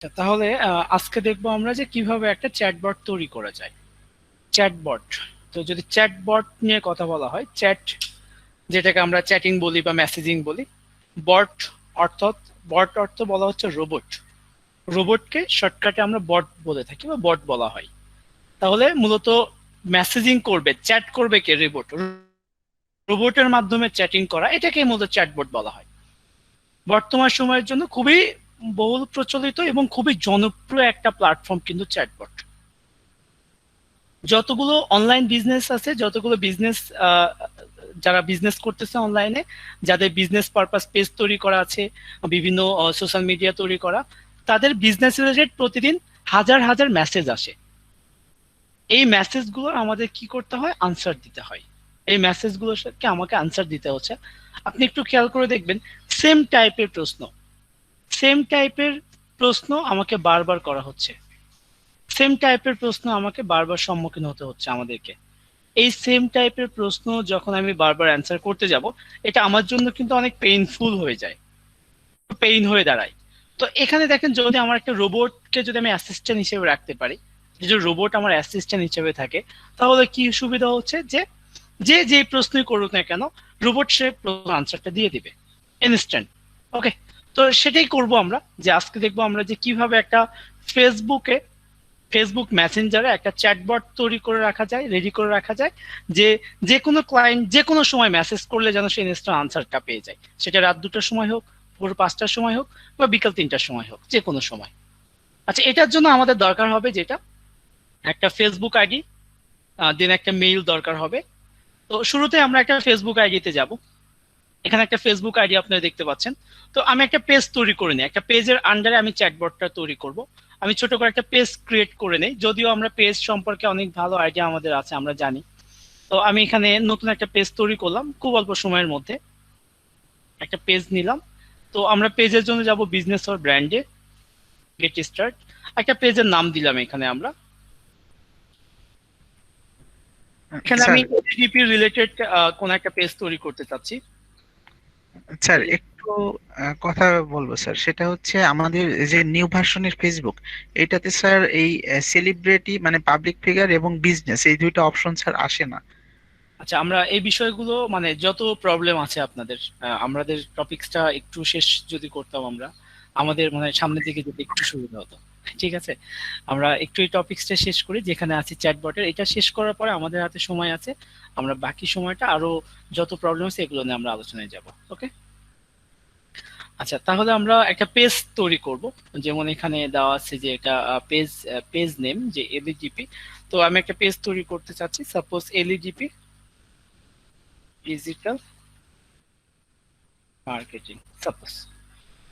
তাহলে আজকে দেখবো আমরা যে কিভাবে একটা চ্যাটবট তৈরি করা যায়। চ্যাটবট, তো যদি চ্যাটবট নিয়ে কথা বলা হয়, চ্যাট যেটাকে আমরা চ্যাটিং বলি বা মেসেজিং বলি, বট অর্থাৎ বট অর্থ বলা হচ্ছে রোবট। রোবটকে শর্টকাটে আমরা বট বলে থাকি বা বট বলা হয়। তাহলে মূলত মেসেজিং করবে, চ্যাট করবে কে? রোবট। রোবটের মাধ্যমে চ্যাটিং করা, এটাকে মূলত চ্যাটবট বলা হয়। বর্তমান সময়ের জন্য খুবই বহুল প্রচলিত এবং খুবই জনপ্রিয় একটা প্ল্যাটফর্ম কিন্তু চ্যাটবট। যতগুলো অনলাইন বিজনেস আছে, যতগুলো বিজনেস যারা বিজনেস করতেছে অনলাইনে, যাদের বিজনেস পারপাস পেজ তৈরি করা আছে, বিভিন্ন সোশ্যাল মিডিয়া তৈরি করা, তাদের বিজনেস রিলেটেড প্রতিদিন হাজার হাজার মেসেজ আসে। এই মেসেজগুলো আমাদের কি করতে হয়? আনসার দিতে হয়। এই মেসেজগুলোকে আমাকে আনসার দিতে হচ্ছে। আপনি একটু খেয়াল করে দেখবেন, সেম টাইপের প্রশ্ন, সেম টাইপের প্রশ্ন আমাকে বারবার করা হচ্ছে, সেম টাইপের প্রশ্ন আমাকে বারবার সম্মুখীন হতে হচ্ছে আমাদেরকে। এই সেম টাইপের প্রশ্ন যখন আমি বারবার অ্যান্সার করতে যাব, এটা আমার জন্য কিন্তু অনেক পেইনফুল হয়ে যায়, পেইন হয়ে দাঁড়ায়। তো এখানে দেখেন, যদি আমার একটা রোবটকে যদি আমি অ্যাসিস্ট্যান্ট হিসেবে রাখতে পারি, যে রোবট আমার অ্যাসিস্ট্যান্ট হিসেবে থাকে, তাহলে কি সুবিধা হচ্ছে যে যে যে প্রশ্নই করুক না কেন, রোবট সে প্রশ্ন আনসারটা দিয়ে দিবে ইনস্ট্যান্ট। ওকে, তো সেটাই করব আমরা, যে আজকে দেখবো আমরা যে কিভাবে একটা ফেসবুকে, ফেসবুক মেসেঞ্জারে একটা চ্যাটবট তৈরি করে রাখা যায়, রেডি করে রাখা যায়, যে যে কোনো ক্লায়েন্ট যে কোনো সময় মেসেজ করলে যেন সে ইনস্ট্যান্ট আনসারটা পেয়ে যায়। সেটা রাত 2টার সময় হোক, ভোর 5টার সময় হোক, বা বিকাল 3টার সময় হোক, যে কোনো সময়। আচ্ছা, এটার জন্য আমাদের দরকার হবে যেটা, একটা ফেসবুক আইডি, দেন একটা মেইল দরকার হবে। তো শুরুতে আমরা একটা ফেসবুক আইডিতে যাব। এখানে একটা ফেসবুক আইডি আপনারা দেখতে পাচ্ছেন। তো আমি একটা পেজ তৈরি করে নিই, একটা পেজের আন্ডারে আমি চ্যাটবটটা তৈরি করব। আমি ছোট করে একটা পেজ ক্রিয়েট করে নেই, যদিও আমরা পেজ সম্পর্কে অনেক ভালো আইডিয়া আমাদের আছে, আমরা জানি। তো আমি এখানে নতুন একটা পেজ তৈরি করলাম, খুব অল্প সময়ের মধ্যে একটা পেজ নিলাম। তো আমরা পেজের জন্য যাব বিজনেস অর ব্র্যান্ডে, গেট স্টার্ট। একটা পেজের নাম দিলাম এখানে আমরা। এখানে আমি স্যার জিডিপি রিলেটেড কোন একটা পেজ তৈরি করতে চাচ্ছি। স্যার একটু কথা বলবো স্যার, সেটা হচ্ছে আমাদের যে নিউ ভার্সনের ফেসবুক, এটাতে স্যার এই সেলিব্রিটি মানে পাবলিক ফিগার এবং বিজনেস এই দুইটা অপশন স্যার আসে না। আচ্ছা, আমরা এই বিষয়গুলো মানে যত প্রবলেম আছে আপনাদের, আমাদের টপিকসটা একটু শেষ যদি করতাম আমরা, আমাদের মানে সামনের দিকে যেতে একটু সুবিধা হতো। ঠিক আছে, আমরা একটু এই টপিকসটা শেষ করি যেখানে আছে চ্যাটবটের। এটা শেষ করার পরে আমাদের হাতে সময় আছে, আমরা বাকি সময়টা আরো যত প্রবলেম আছে এগুলো নিয়ে আমরা আলোচনায় যাব। ওকে, আচ্ছা, তাহলে আমরা একটা পেজ তৈরি করব। যেমন এখানে দেওয়া আছে যে এটা পেজ, পেজ নেম যে এলইজিপি। তো আমি একটা পেজ তৈরি করতে চাচ্ছি, সাপোজ এলইজিপি ডিজিটাল মার্কেটিং। সাপোজ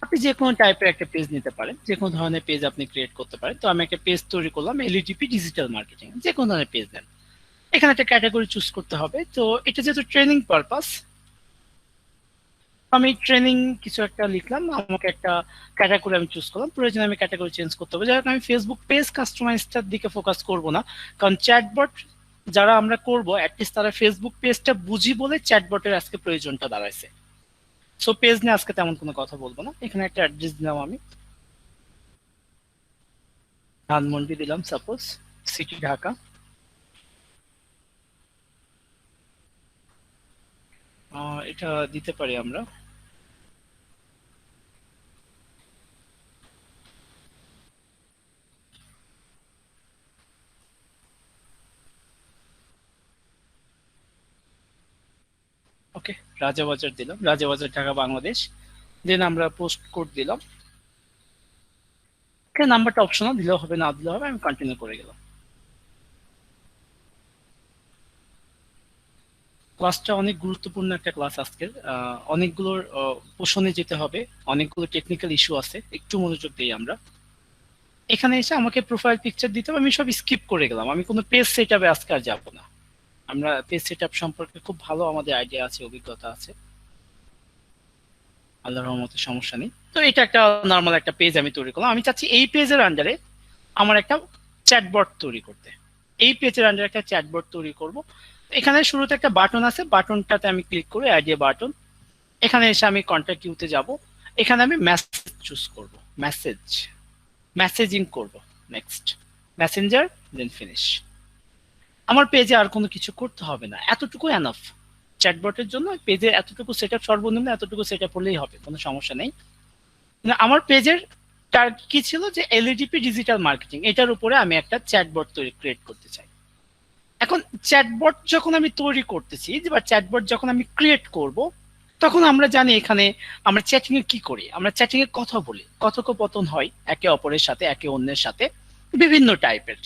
আপনি যে কোনো টাইপের একটা পেজ নিতে পারেন, যে কোনো ধরনের পেজ আপনি ক্রিয়েট করতে পারেন। তো আমি একটা পেজ তৈরি করলাম এলইডিপি ডিজিটাল মার্কেটিং, যে কোনো ধরনের পেজ দেন। এখানে একটা ক্যাটাগরি চুজ করতে হবে। তো এটা যেহেতু ট্রেনিং পারপাস, আমি ট্রেনিং কিছু একটা লিখলাম, আমাকে একটা ক্যাটাগরি আমি চুজ করলাম। প্রয়োজনে আমি ক্যাটাগরি চেঞ্জ করতে হবে। যাই হোক, আমি ফেসবুক পেজ কাস্টমাইজটার দিকে ফোকাস করব না, কারণ চ্যাটবট যারা আমরা করব, অ্যাটলিস্ট তারা ফেসবুক পেজটা বুঝি বলে চ্যাটবটের আজকে প্রয়োজনটা দাঁড়াইছে। সো পেজ নিয়ে আজকে তেমন কোনো কথা বলবো না। এখানে একটা অ্যাড্রেস দিলাম আমি, ধানমন্ডি দিলাম সাপোজ, সিটি ঢাকা। এটা দিতে পারি আমরা। ওকে, রাজাবাজার দিলাম, রাজাবাজার ঢাকা বাংলাদেশ। দেন আমরা পোস্ট কোড দিলাম। এখানে নাম্বারটা অপশনাল, দিলেও হবে না দিলেও হবে, আমি কন্টিনিউ করে গেলাম। ক্লাসটা অনেক গুরুত্বপূর্ণ একটা ক্লাস আজকের। অনেকগুলোর পোষণে যেতে হবে, অনেকগুলো টেকনিক্যাল ইস্যু আছে, একটু মনোযোগ দিই আমরা। এখানে এসে আমাকে প্রোফাইল পিকচার দিতে হবে, আমি সব স্কিপ করে গেলাম। আমি কোনো পেজ সেট আপে আজকে আর যাবো না। আমরা পেজ সেট আপ সম্পর্কে খুব ভালো আমাদের আইডিয়া আছে, অভিজ্ঞতা আছে, আল্লাহর রহমতে সমস্যা নেই। তো এটা একটা নর্মাল একটা পেজ আমি তৈরি করলাম। আমি চাচ্ছি এই পেজের আন্ডারে আমার একটা চ্যাটবট তৈরি করতে। এই পেজের আন্ডারে একটা চ্যাটবট তৈরি করব। এখানে শুরুতে একটা বাটন আছে, বাটনটাতে আমি ক্লিক করে আইডিয়া বাটন। এখানে এসে আমি কন্ট্যাক্ট ইউতে যাব। এখানে আমি মেসেজ চুজ করব, মেসেজ, মেসেজিং করব, নেক্সট মেসেঞ্জার, দেন ফিনিশ। আমার পেজে আর কোনো কিছু করতে হবে না, এতটুকু এনাফ। চ্যাটবটের জন্য পেজে এতটুকু সেটআপ, সর্বনিম্ন এতটুকু সেটআপ হলেই হবে, কোনো সমস্যা নেই। আমার পেজের টার্গেট কি ছিল, যে এলইডিপি ডিজিটাল মার্কেটিং, এটার উপরে আমি একটা চ্যাটবট ক্রিয়েট করতে চাই। এখন চ্যাটবট যখন আমি তৈরি করতেছি, বা চ্যাটবট যখন আমি ক্রিয়েট করব, তখন আমরা জানি এখানে আমরা চ্যাটিং এ কি করি, আমরা চ্যাটিং এ কথা বলি, কথোপকথন হয় একে অপরের সাথে, একে অন্যের সাথে বিভিন্ন টাইপের।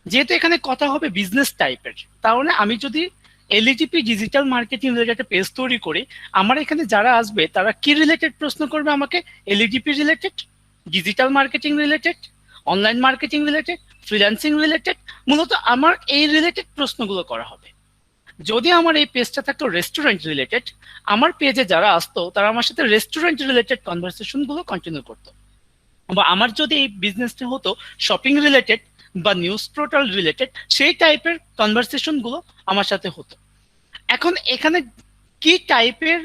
যেহেতু এখানে কথা হবে বিজনেস টাইপের, তাহলে আমি যদি এলইডিপি ডিজিটাল মার্কেটিং রিলেটেড পেজ তৈরি করি, আমার এখানে যারা আসবে তারা কি রিলেটেড প্রশ্ন করবে আমাকে? এলইডিপি related, digital marketing related, online marketing related, freelancing related, মূলত আমার এই রিলেটেড প্রশ্নগুলো করা হবে। যদি আমার এই পেজটা থাকতো রেস্টুরেন্ট রিলেটেড, আমার পেজে যারা আসতো তারা আমার সাথে রেস্টুরেন্ট রিলেটেড কনভারসেশন গুলো কন্টিনিউ করতো। বা আমার যদি এই বিজনেসটা হতো শপিং রিলেটেড বা নিউজ পোর্টাল রিলেটেড, সেই টাইপের কনভারসেশন গুলো আমার সাথে হতো। এখন এখানে কি টাইপের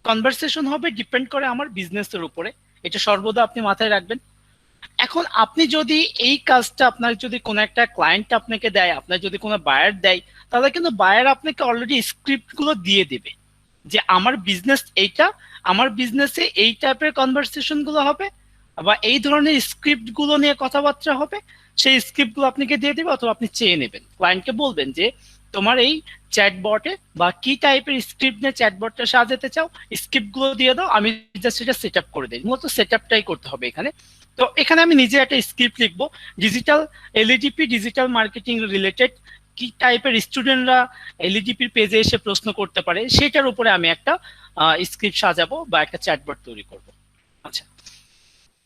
কনভারসেশন হবে ডিপেন্ড করে আমার বিজনেসের উপরে, এটা সর্বদা আপনি মাথায় রাখবেন। এখন আপনি যদি এই কাজটা, আপনার যদি কোনো একটা ক্লায়েন্ট আপনাকে দেয়, আপনার যদি কোনো বায়ার দেয়, তাহলে কিন্তু বায়ার আপনাকে অলরেডি স্ক্রিপ্ট গুলো দিয়ে দেবে, যে আমার বিজনেস এইটা, আমার বিজনেসে এই টাইপের কনভারসেশন গুলো হবে, বা এই ধরনের স্ক্রিপ্ট গুলো নিয়ে কথাবার্তা হবে। সেই স্ক্রিপ্ট গুলো আপনাকে দিয়ে দেবে, অথবা আপনি চেয়ে নেবেন, ক্লায়েন্টকে বলবেন যে তোমার এই চ্যাটবটে বা কি টাইপের স্ক্রিপ্ট নিয়ে চ্যাটবটটা সাজাতে চাও, স্ক্রিপ্ট গুলো দিয়ে দাও, আমি জাস্ট সেটা সেট আপ করে দিই। মূলত সেট আপটাই করতে হবে এখানে। তো এখানে আমি নিজে একটা স্ক্রিপ্ট লিখবো, ডিজিটাল এলইডিপি ডিজিটাল মার্কেটিং রিলেটেড কি টাইপের স্টুডেন্টরা এলইডিপির পেজে এসে প্রশ্ন করতে পারে, সেটার উপরে আমি একটা স্ক্রিপ্ট সাজাবো বা একটা চ্যাটবট তৈরি করব। আচ্ছা,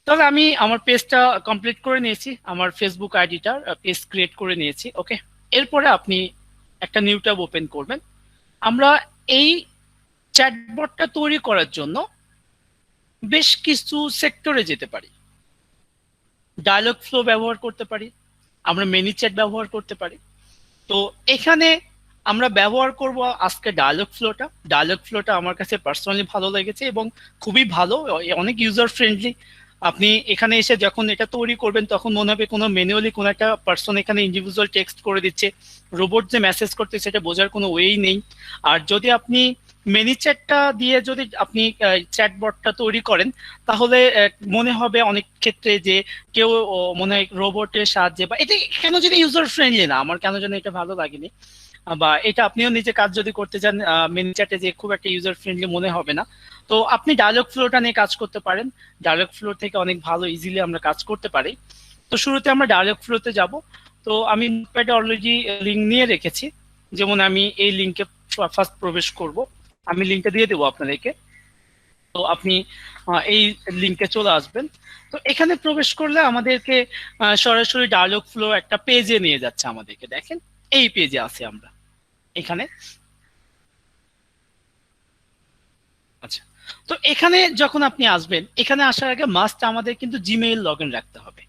তবে আমি আমার পেজটা কমপ্লিট করে নিয়েছি, আমার ফেসবুক আইডিটার পেজ ক্রিয়েট করে নিয়েছি। ওকে, এরপরে আপনি একটা নিউ ট্যাব ওপেন করবেন। আমরা এই চ্যাটবটটা তৈরি করার জন্য বেশ কিছু সেক্টরে যেতে পারি। ডায়লগ ফ্লো ব্যবহার করতে পারি, আমরা মিনি চ্যাট ব্যবহার করতে পারি। তো এখানে আমরা ব্যবহার করব আজকে ডায়লগ ফ্লোটা। ডায়লগ ফ্লোটা আমার কাছে পার্সোনালি ভালো লেগেছে এবং খুবই ভালো, অনেক ইউজার ফ্রেন্ডলি। আপনি এখানে এসে যখন এটা তৈরি করবেন, তখন মনে হবে কোনো ম্যানুয়ালি কোনো একটা পার্সন এখানে ইন্ডিভিজুয়াল টেক্সট করে দিচ্ছে, রোবট যে মেসেজ করতে সেটা বোঝার কোনো ওয়েই নেই। আর যদি আপনি মিনি চ্যাটটা দিয়ে যদি আপনি চ্যাটবটটা তৈরি করেন, তাহলে মনে হবে অনেক ক্ষেত্রে যে কেউ মনে হয় রোবটের সাহায্যে, বা এটা কেন যেন ইউজার ফ্রেন্ডলি না, আমার কেন যেন এটা ভালো লাগেনি। বা এটা আপনিও নিজে কাজ যদি করতে চান মিনি চ্যাটে, যে খুব একটা ইউজার ফ্রেন্ডলি মনে হবে না। তো আপনি ডায়লগ ফ্লোটা নিয়ে কাজ করতে পারেন, ডায়লগ ফ্লো থেকে অনেক ভালো ইজিলি আমরা কাজ করতে পারি। তো শুরুতে আমরা ডায়লগ ফ্লোতে যাব। তো আমি নোটপ্যাডে অলরেডি লিঙ্ক নিয়ে রেখেছি, যেমন আমি এই লিঙ্কে ফার্স্ট প্রবেশ করব, আমি লিঙ্কটা দিয়ে দেবো আপনাদেরকে। তো আপনি এই লিঙ্কে চলে আসবেন। তো এখানে প্রবেশ করলে আমাদেরকে সরাসরি ডায়লগ ফ্লো একটা পেজে নিয়ে যাচ্ছে আমাদেরকে। দেখেন এই পেজে আছে আমরা এখানে। আচ্ছা, তো এখানে যখন আপনি আসবেন, এখানে আসার আগে মাস্ট আমাদের কিন্তু জিমেইল লগ ইন রাখতে হবে।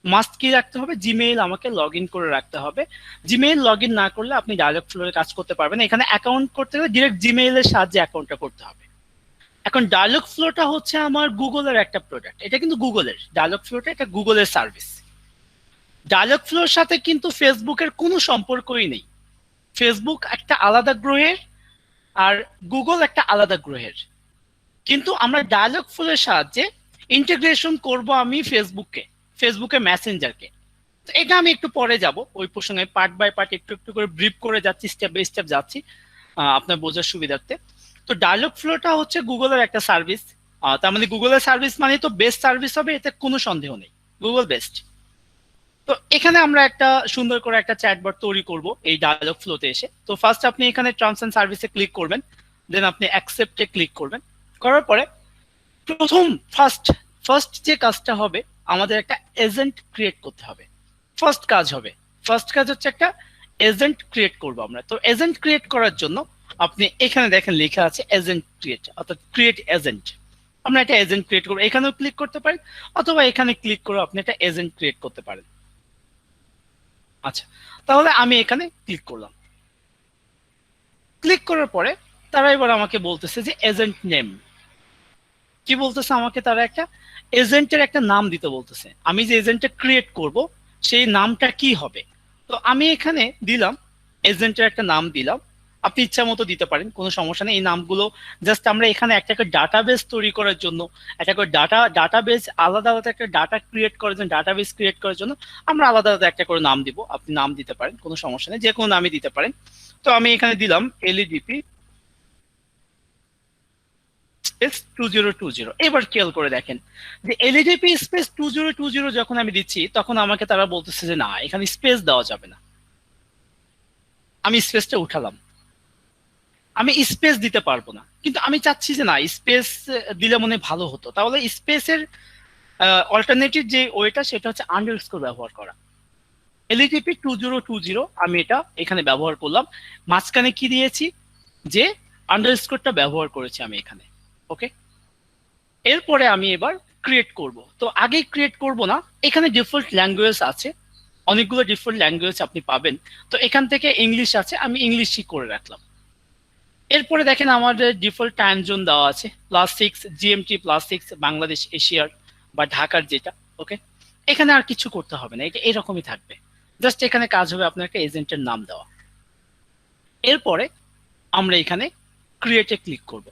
মাস্ট কি রাখতে হবে? জিমেইল আমাকে লগ ইন করে রাখতে হবে। জিমেইল লগ ইন না করলে আপনি ডায়লগ ফ্লোরে কাজ করতে পারবেন। এখানে অ্যাকাউন্ট করতে গেলে ডিরেক্ট জিমেইলের সাহায্যে অ্যাকাউন্টটা করতে হবে। এখন ডায়লগ ফ্লোটা হচ্ছে আমার গুগলের একটা প্রোডাক্ট, এটা কিন্তু গুগলের, ডায়লগ ফ্লোটা এটা গুগলের সার্ভিস। ডায়লগ ফ্লোর সাথে কিন্তু ফেসবুকের কোনো সম্পর্কই নেই। ফেসবুক একটা আলাদা গ্রহের, আর গুগল একটা আলাদা গ্রহের। কিন্তু আমরা ডায়লগ ফ্লোর সাহায্যে ইন্টিগ্রেশন করব আমি ফেসবুকের মেসেঞ্জারকে। তো এটা আমি একটু পরে যাব, ওই প্রসঙ্গে পার্ট বাই পার্ট একটু একটু করে ব্রিফ করে যাচ্ছি, স্টেপ বাই স্টেপ যাচ্ছি আপনার বোঝার সুবিধার্থে। তো ডায়লগ ফ্লোটা হচ্ছে গুগলের একটা সার্ভিস, তার মানে গুগলের সার্ভিস মানে তো বেস্ট সার্ভিস হবে, এতে কোনো সন্দেহ নেই, গুগল বেস্ট। তো এখানে আমরা একটা সুন্দর করে একটা চ্যাটবট তৈরি করব এই ডায়লগ ফ্লোতে এসে। তো ফার্স্ট আপনি এখানে টার্মস এন্ড সার্ভিসে ক্লিক করবেন, দেন আপনি অ্যাকসেপ্টে ক্লিক করবেন। করার পরে প্রথম ফার্স্ট যে কাজটা হবে, আমাদের একটা এজেন্ট ক্রিয়েট করতে হবে। ফার্স্ট কাজ হচ্ছে একটা এজেন্ট ক্রিয়েট করব আমরা। তো এজেন্ট ক্রিয়েট করার জন্য আপনি এখানে দেখেন লেখা আছে এজেন্ট ক্রিয়েট, অর্থাৎ ক্রিয়েট এজেন্ট। আমরা একটা এজেন্ট ক্রিয়েট করবো, এখানেও ক্লিক করতে পারেন, অথবা এখানে ক্লিক করে আপনি একটা এজেন্ট ক্রিয়েট করতে পারেন। আচ্ছা, তাহলে আমি এখানে ক্লিক করলাম। ক্লিক করার পরে তারা এবার আমাকে বলতেছে যে এজেন্ট নেম কি বলতেছে আমাকে, তারা একটা এজেন্টের একটা নাম দিতে বলতেছে। আমি যে এজেন্টটা ক্রিয়েট করব সেই নামটা কি হবে। তো আমি এখানে দিলাম, এজেন্টের একটা নাম দিলাম। আপনি ইচ্ছা মতো দিতে পারেন, কোনো সমস্যা নেই। এই নামগুলো জাস্ট আমরা এখানে একটা করে ডাটাবেস তৈরি করার জন্য, একটা করে ডাটাবেস আলাদা আলাদা একটা ডাটা ক্রিয়েট করার জন্য, ডাটাবেস ক্রিয়েট করার জন্য আমরা আলাদা আলাদা একটা করে নাম দিব। আপনি নাম দিতে পারেন, কোনো সমস্যা নেই, যে কোনো নামই দিতে পারেন। তো আমি এখানে দিলাম এলইডিপি স্পেস 2020। এবার খেয়াল করে দেখেন যে এলইডিপি স্পেস 2020 যখন আমি দিচ্ছি তখন আমাকে তারা বলতেছে যে না, এখানে স্পেস দেওয়া যাবে না। আমি স্পেসটা উঠালাম, আমি স্পেস দিতে পারবো না, কিন্তু আমি চাচ্ছি যে না, স্পেস দিলে মনে হয় ভালো হতো। তাহলে স্পেসের অল্টারনেটিভ যে ওয়েটা সেটা হচ্ছে আন্ডারস্কোর ব্যবহার করা। এলইডিপি 2020 আমি এটা এখানে ব্যবহার করলাম। মাঝখানে কি দিয়েছি, যে আন্ডারস্কোরটা ব্যবহার করেছি আমি এখানে। ওকে, এরপরে আমি এবার ক্রিয়েট করব। তো আগে ক্রিয়েট করব না, এখানে ডিফল্ট ল্যাঙ্গুয়েজ আছে, অনেকগুলো ডিফল্ট ল্যাঙ্গুয়েজ আপনি পাবেন। তো এখান থেকে ইংলিশ আছে, আমি ইংলিশই করে রাখলাম। এরপরে দেখেন আমাদের ডিফল্ট টাইম জোন দেওয়া আছে +6 জিএমটি, +6 বাংলাদেশ এশিয়ার বা ঢাকার যেটা। ওকে, এখানে আর কিছু করতে হবে না, এটা এরকমই থাকবে। জাস্ট এখানে কাজ হবে আপনার একটা এজেন্টের নাম দেওয়া। এরপরে আমরা এখানে ক্রিয়েটে ক্লিক করব।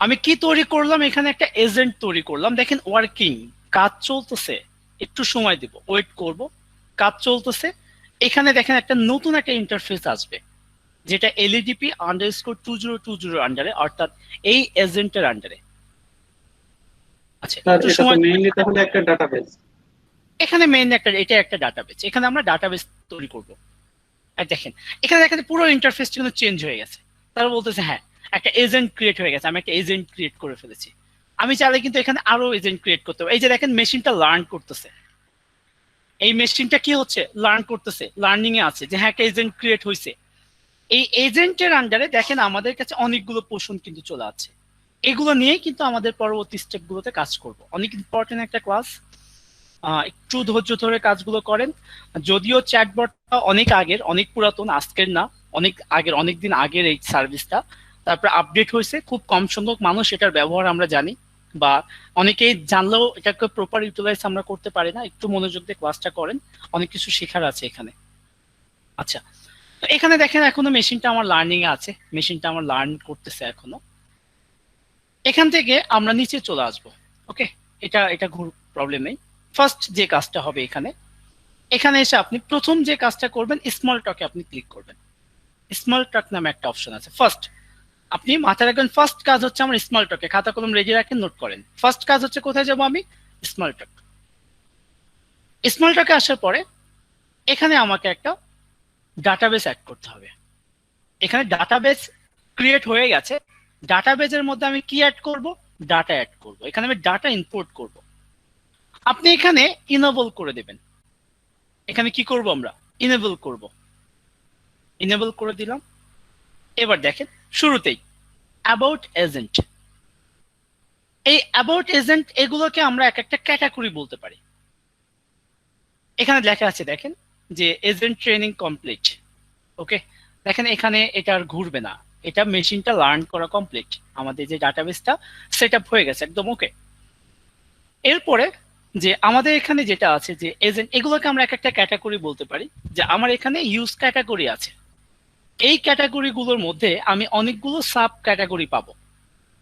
আমি কি তৈরি করলাম, এখানে একটা এজেন্ট তৈরি করলাম। দেখেন ওয়ার্কিং, কাজ চলতেছে, একটু সময় দিব, ওয়েট করব, কাজ চলতেছে। এখানে দেখেন একটা নতুন একটা ইন্টারফেস আসবে, যেটা LEDP_2020 আন্ডারে, অর্থাৎ এই এজেন্টের আন্ডারে। আচ্ছা, স্যার একটু এটা তো সময়। মেইনলি তাহলে একটা ডাটাবেস। এখানে মেইন একটা, এটা একটা ডাটাবেস, এখানে আমরা ডাটাবেস তৈরি করব। আর দেখেন এখানে দেখেন পুরো ইন্টারফেসটা কিন্তু চেঞ্জ হয়ে গেছে। তারা বলতেছে হ্যাঁ, একটা এজেন্ট ক্রিয়েট হয়ে গেছে, আমি একটা এজেন্ট ক্রিয়েট করে ফেলেছি। আমি চাইলে কিন্তু এখানে আরো এজেন্ট ক্রিয়েট করতে পারি। এই যে দেখেন মেশিনটা লার্ন করতেছে, এই মেশিনটা কি হচ্ছে, লার্ন করতেছে, লার্নিং এ আছে যে হ্যাঁ একটা এজেন্ট ক্রিয়েট হয়েছে। এই এজেন্টের আন্ডারে দেখেন আমাদের কাছে অনেকগুলো পোর্শন কিন্তু চলে আছে। এগুলো নিয়ে কিন্তু আমাদের পরবর্তী স্টেপ গুলোতে কাজ করব। অনেক ইম্পর্টেন্ট একটা ক্লাস, একটু ধৈর্য ধরে কাজগুলো করেন। যদিও চ্যাটবটটা অনেক আগের, অনেক পুরাতন, আজকের না, অনেক আগের, অনেক দিন আগের এই সার্ভিসটা। তারপরে আপডেট হয়েছে, খুব কম সংখ্যক মানুষ এটার ব্যবহার আমরা জানি, বা অনেকেই জানলেও এটাকে প্রপার ইউটিলাইজ আমরা করতে পারি না। একটু মনোযোগ দিয়ে ক্লাসটা করেন, অনেক কিছু শেখার আছে এখানে। আচ্ছা, তো এখানে দেখেন এখনো মেশিনটা আমার লার্নিং এ আছে, মেশিনটা আমার লার্ন করতেছে এখনো। এখান থেকে আমরা নিচে চলে আসবো। ওকে, এটা এটা প্রবলেম নেই। ফার্স্ট যে কাজটা হবে এখানে, এখানে এসে আপনি প্রথম যে কাজটা করবেন, স্মল টকে আপনি ক্লিক করবেন। স্মল টক নামে একটা অপশন আছে। ফার্স্ট আপনি মাথায় রাখবেন, ফার্স্ট কাজ হচ্ছে আমার স্মল টকে, খাতা কলম রেডি রাখেন, নোট করেন। ফার্স্ট কাজ হচ্ছে কোথায় যাব আমি, স্মল টক। স্মল টকে আসার পরে এখানে আমাকে একটা ডাটাবেস অ্যাড করতে হবে। এখানে ডাটাবেস ক্রিয়েট হয়ে গেছে। ডাটাবেজের মধ্যে আমি কি অ্যাড করব, ডাটা অ্যাড করব। এখানে আমি ডাটা ইম্পোর্ট করব। আপনি এখানে ইনেবল করে দেবেন। এখানে কি করব, আমরা ইনেবল করব। ইনেবল করে দিলাম। এবার দেখেন শুরুতেই অ্যাবাউট এজেন্ট, এই অ্যাবাউট এজেন্ট এগুলোকে আমরা এক একটা ক্যাটাগরি বলতে পারি। এখানে লেখা আছে দেখেন যে এজেন্ট ট্রেনিং কমপ্লিট। ওকে, দেখেন এখানে এটা আর ঘুরবে না, এটা মেশিনটা লার্ন করা কমপ্লিট, আমাদের যে ডাটাবেসটা সেট আপ হয়ে গেছে একদম। ওকে, এরপরে যে আমাদের এখানে যেটা আছে যে এজেন্ট, এগুলোকে আমরা এক একটা ক্যাটাগরি বলতে পারি। যে আমার এখানে ইউজ ক্যাটাগরি আছে, এই ক্যাটাগরি গুলোর মধ্যে আমি অনেকগুলো সাব ক্যাটাগরি পাবো।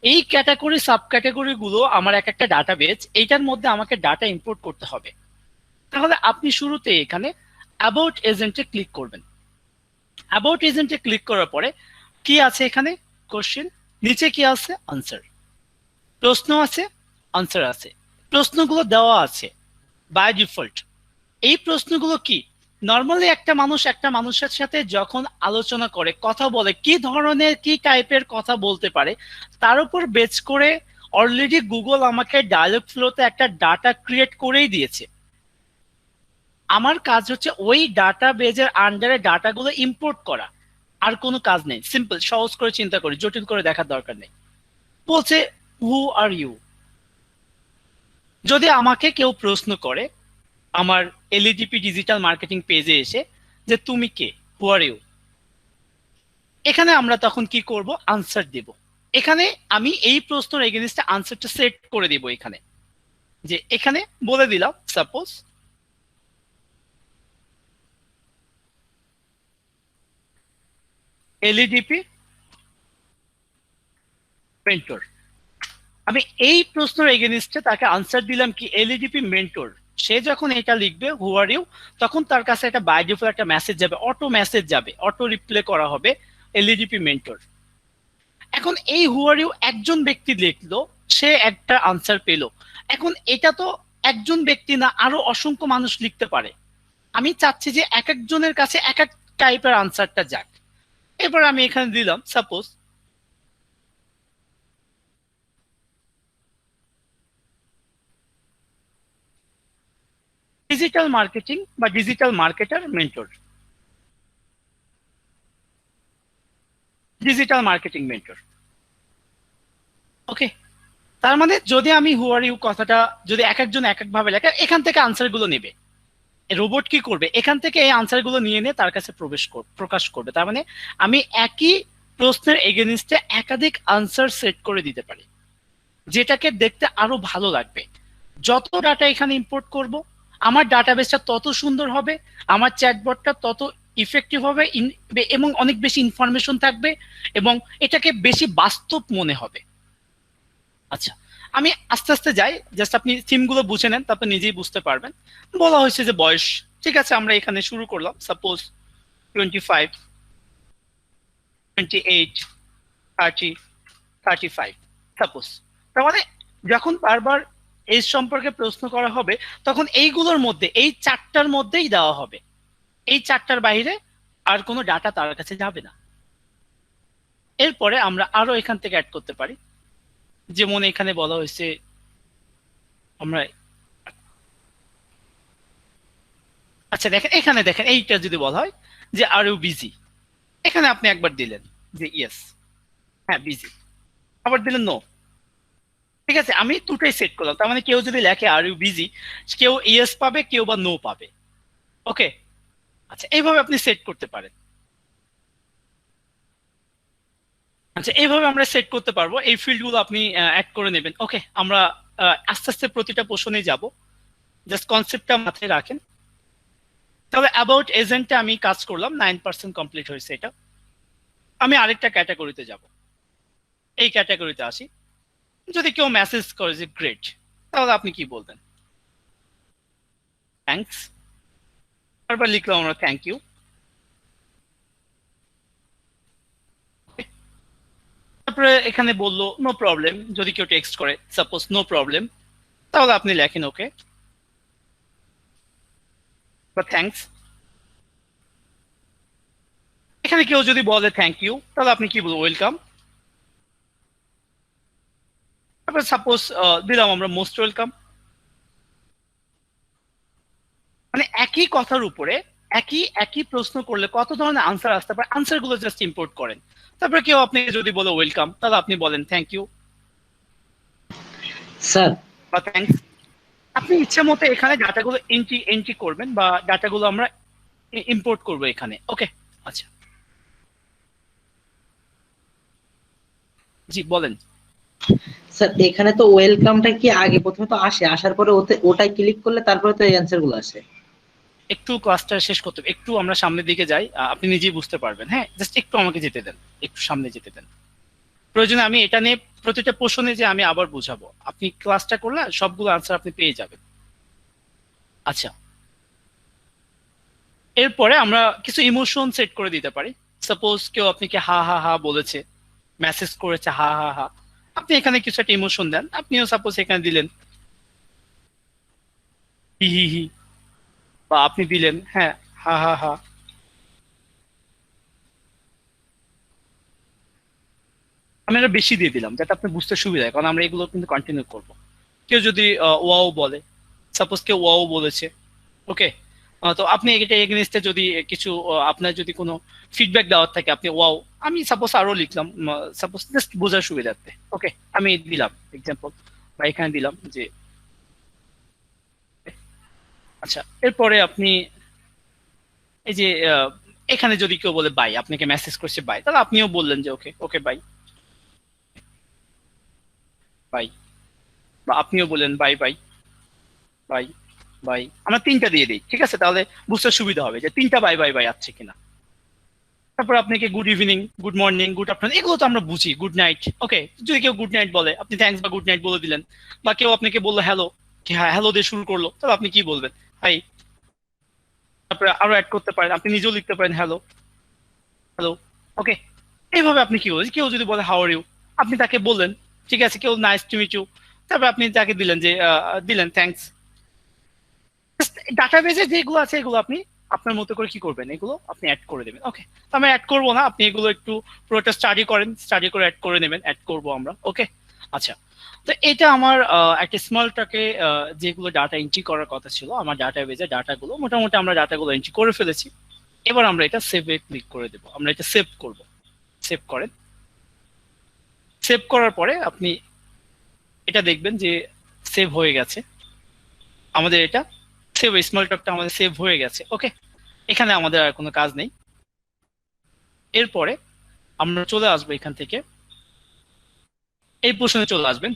এই ক্যাটাগরি সাব ক্যাটাগরি গুলো আমার এক একটা ডাটাবেস, এইটার মধ্যে আমাকে ডাটা ইম্পোর্ট করতে হবে। তাহলে আপনি শুরুতে এখানে অ্যাবাউট এজেন্টে ক্লিক করবেন। অ্যাবাউট এজেন্টে ক্লিক করার পরে কি আছে এখানে, কোশ্চেন, নিচে কি আছে, আনসার। প্রশ্ন আছে, আনসার আছে। প্রশ্নগুলো দেওয়া আছে বাই ডিফল্ট। এই প্রশ্নগুলো কি, নর্মালি একটা মানুষ একটা মানুষের সাথে যখন আলোচনা করে, কথা বলে, কি ধরনের কি টাইপের কথা বলতে পারে, তার উপর বেস করে অলরেডি গুগল আমাকে ডায়ালগ ফ্লোতে একটা ডাটা ক্রিয়েট করেই দিয়েছে। আমার কাজ হচ্ছে ওই ডাটা বেজের আন্ডারে ডাটাগুলো ইম্পোর্ট করা, আর কোনো কাজ নেই। সিম্পল, সহজ করে চিন্তা করি, জটিল করে দেখার দরকার নেই। বলছে হু আর ইউ। যদি আমাকে কেউ প্রশ্ন করে আমার এলইডিপি ডিজিটাল মার্কেটিং পেজে এসে যে তুমি কে, হু আর ইউ, এখানে আমরা তখন কি করব, আনসার দেব। এখানে আমি এই প্রশ্নের এগেইনস্টে আনসারটা সেট করে দিব এখানে, যে এখানে বলে দিলাম সাপোজ এলইডিপি মেন্টর। আমি এই প্রশ্নের এগেইনস্টে তাকে আনসার দিলাম কি এলইডিপি মেন্টর। সে যখন এটা লিখবে হু আর ইউ, তখন তার কাছে একটা বাই ডিফল্ট একটা মেসেজ যাবে, অটো মেসেজ যাবে, অটো রিপ্লাই করা হবে এলইডিপি মেন্টর। এখন এই হু আর ইউ একজন ব্যক্তি লিখলো, সে একটা আনসার পেলো। এখন এটা তো একজন ব্যক্তি না, আরো অসংখ্য মানুষ লিখতে পারে। আমি চাচ্ছি যে এক একজনের কাছে এক এক টাইপের আনসারটা যাক। এবার আমি এখানে দিলাম সাপোজ ডিজিটাল মার্কেটিং বা digital marketer mentor, digital marketing mentor. Okay, তার মানে যদি আমি হু আর ইউ কথাটা যদি এক একজন এক এক ভাবে লেখে, এখান থেকে আনসার গুলো নেবে। রোবট কি করবে, এখান থেকে এই আনসার গুলো নিয়ে নিয়ে তার কাছে প্রকাশ করবে। তার মানে আমি একই প্রশ্নের এগেনিস্টে একাধিক আনসার সেট করে দিতে পারি, যেটাকে দেখতে আরো ভালো লাগবে। যত ডাটা এখানে ইম্পোর্ট করব, আমার ডাটাবেসটা তত সুন্দর হবে, আমার চ্যাটবটটা তত ইফেক্টিভ হবে, এবং অনেক বেশি ইনফরমেশন থাকবে, এবং এটাকে বেশি বাস্তব মনে হবে। আচ্ছা, আমি আস্তে আস্তে যাই, জাস্ট আপনি থিমগুলো বুঝে নেন, তারপর নিজেই বুঝতে পারবেন। বলা হয়েছে যে বয়স, ঠিক আছে, আমরা এখানে শুরু করলাম সাপোজ 25, 28, 30, 35 সাপোজ। তার মানে যখন বারবার এজ সম্পর্কে প্রশ্ন করা হবে, তখন এইগুলোর মধ্যে, এই চারটার মধ্যেই দেওয়া হবে, এই চারটার বাইরে আর কোনো ডাটা তার কাছে যাবে না। এরপরে আমরা আরো এখান থেকে অ্যাড করতে পারি, যেমন এখানে বলা হয়েছে আমরা, আচ্ছা দেখেন এখানে দেখেন, এইটা যদি বলা হয় যে আর ইউ বিজি, এখানে আপনি একবার দিলেন যে ইয়েস, হ্যাঁ বিজি, আবার দিলেন নো। ঠিক আছে, আমি দুটাই সেট করলাম। তার মানে কেউ যদি লেখে আর ইউ বিজি, কেউ ইয়েস পাবে, কেউ বা নো পাবে। ওকে, আচ্ছা এইভাবে আপনি সেট করতে পারেন। আচ্ছা এইভাবে আমরা সেট করতে পারবো, এই ফিল্ডগুলো আপনি অ্যাড করে নেবেন। ওকে, আমরা আস্তে আস্তে প্রতিটা পোর্শনে যাব, জাস্ট কনসেপ্টটা মাথায় রাখেন। তাহলে অ্যাবাউট এজেন্টে আমি কাজ করলাম, 9% কমপ্লিট হয়েছে এটা। আমি আরেকটা ক্যাটাগরিতে যাব, এই ক্যাটাগরিতে আসি। যদি কেউ মেসেজ করে যে গ্রেট, তাহলে আপনি কি বলবেন? থ্যাঙ্কস, তারপর লিখলাম আমরা থ্যাংক ইউ। তারপরে এখানে বললো নো প্রবলেম, যদি কেউ টেক্সট করে সাপোজ নো প্রবলেম, তাহলে আপনি লেখেন ওকে বা থ্যাঙ্কস। এখানে কেউ যদি বলে থ্যাংক ইউ, তাহলে আপনি কি বলবো? ওয়েলকাম। তারপরে সাপোজ দিলাম আমরা মোস্ট ওয়েলকাম। মানে একই কথার উপরে একই একই প্রশ্ন করলে কত ধরনের আনসার আসতে পারে, আনসার গুলো জাস্ট ইম্পোর্ট করেন। তারপরে কেউ আপনি যদি বলে ওয়েলকাম, তাহলে আপনি বলেন থ্যাংক ইউ স্যার বা থ্যাঙ্কস। আপনি ইচ্ছে মতো এখানে ডাটাগুলো এন্ট্রি এন্ট্রি করবেন, বা ডাটাগুলো আমরা ইম্পোর্ট করবো এখানে। ওকে, আচ্ছা জি বলেন। স্যার এখানে তো ওয়েলকামটা কি আগে প্রথমে তো আসে, আসার পরে ওটাই ক্লিক করলে তারপরে তো এই অ্যান্সার গুলো আসে। একটু ক্লাসটা শেষ করতে হবে, একটু আমরা সামনের দিকে যাই, আপনি নিজেই বুঝতে পারবেন। হ্যাঁ, জাস্ট একটু আমাকে যেতে দেন, একটু সামনে যেতে দেন। প্রয়োজনে আমি এটা নিয়ে প্রতিটা প্রশ্নে যে আমি আবার বুঝাবো, আপনি ক্লাসটা করলে সবগুলো আনসার আপনি পেয়ে যাবেন। আচ্ছা, এরপরে আমরা কিছু ইমোশন সেট করে দিতে পারি। সাপোজ কেউ আপনাকে হা হা হা বলেছে, মেসেজ করেছে হা হা হা, আপনি এখানে কিছু একটা ইমোশন দেন। আপনিও সাপোজ এখানে দিলেন হি হি হি, বা আপনি দিলেন হ্যাঁ হা হা হা। আমি এটা বেশি দিয়ে দিলাম যাতে আপনি বুঝতে সুবিধা হয়, কারণ আমরা এগুলো কিন্তু কন্টিনিউ করব। কেউ যদি ওয়াও বলে, সাপোজ কেউ ওয়াও বলেছে, ওকে, তো আপনি এটা এগেনস্টে যদি কিছু আপনার যদি কোনো ফিডব্যাক দেওয়ার থাকে, আপনি ওয়াও, আমি সাপোজ আরো লিখলাম, সাপোজ জাস্ট বোঝার সুবিধার্থে। ওকে, আমি দিলাম এক্সাম্পল, বা এখানে দিলাম যে আচ্ছা। এরপরে আপনি এই যে এখানে যদি কেউ বলে বাই, আপনাকে মেসেজ করছে বাই, তাহলে আপনিও বললেন যে ওকে ওকে বাই। বাই, বা আপনিও বলেন বাই বাই বাই বাই, আমরা 3টা দিয়ে দিই, ঠিক আছে? তাহলে বুঝতে সুবিধা হবে যে 3টা বাই বাই বাই আছে কিনা। তারপর আপনাকে good evening, good morning, good afternoon, এগুলো তো আমরা বুঝি, গুড নাইট। ওকে, যদি কেউ গুড নাইট বলে, আপনি থ্যাঙ্কস বা গুড নাইট বলে দিলেন। বা কেউ আপনাকে বললো হ্যালো, কি হ্যাঁ হ্যালো দিয়ে শুরু করলো, তাহলে আপনি কি বলবেন? হাই। তারপরে আরো অ্যাড করতে পারেন, আপনি নিজেও লিখতে পারেন হ্যালো হ্যালো। ওকে, এইভাবে আপনি কি বলছেন? কেউ যদি বলে হাউ আর ইউ, আপনি তাকে বললেন, ঠিক আছে? কেউ নাইস টু মিট ইউ, তারপর আপনি তাকে দিলেন যে দিলেন থ্যাঙ্কস। ডাটাবেজে যেগুলো আছে এগুলো আপনি আপনার মতো করে কি করবেন, এগুলো আপনি অ্যাড করে দেবেন। ওকে, তো আমি অ্যাড করবো না, আপনি এগুলো একটু পুরোটা স্টাডি করেন, স্টাডি করে অ্যাড করে নেবেন, অ্যাড করবো আমরা। ওকে, আচ্ছা। তো এটা আমার একটা স্মল টকে যেগুলো ডাটা এন্ট্রি করার কথা ছিল আমার ডাটাবেজে, ডাটাগুলো মোটামুটি আমরা ডাটাগুলো এন্ট্রি করে ফেলেছি। এবার আমরা এটা সেভে ক্লিক করে দেবো, আমরা এটা সেভ করব। সেভ করেন। সেভ করার পরে আপনি এটা দেখবেন যে সেভ হয়ে গেছে আমাদের, এটা সেভ, স্মল টকটা আমাদের সেভ হয়ে গেছে। ওকে, এখানে আমাদের আর কোনো কাজ নেই। এরপরে আমরা চলে আসবো এখান থেকে, এই প্রশ্নে চলে আসবেন।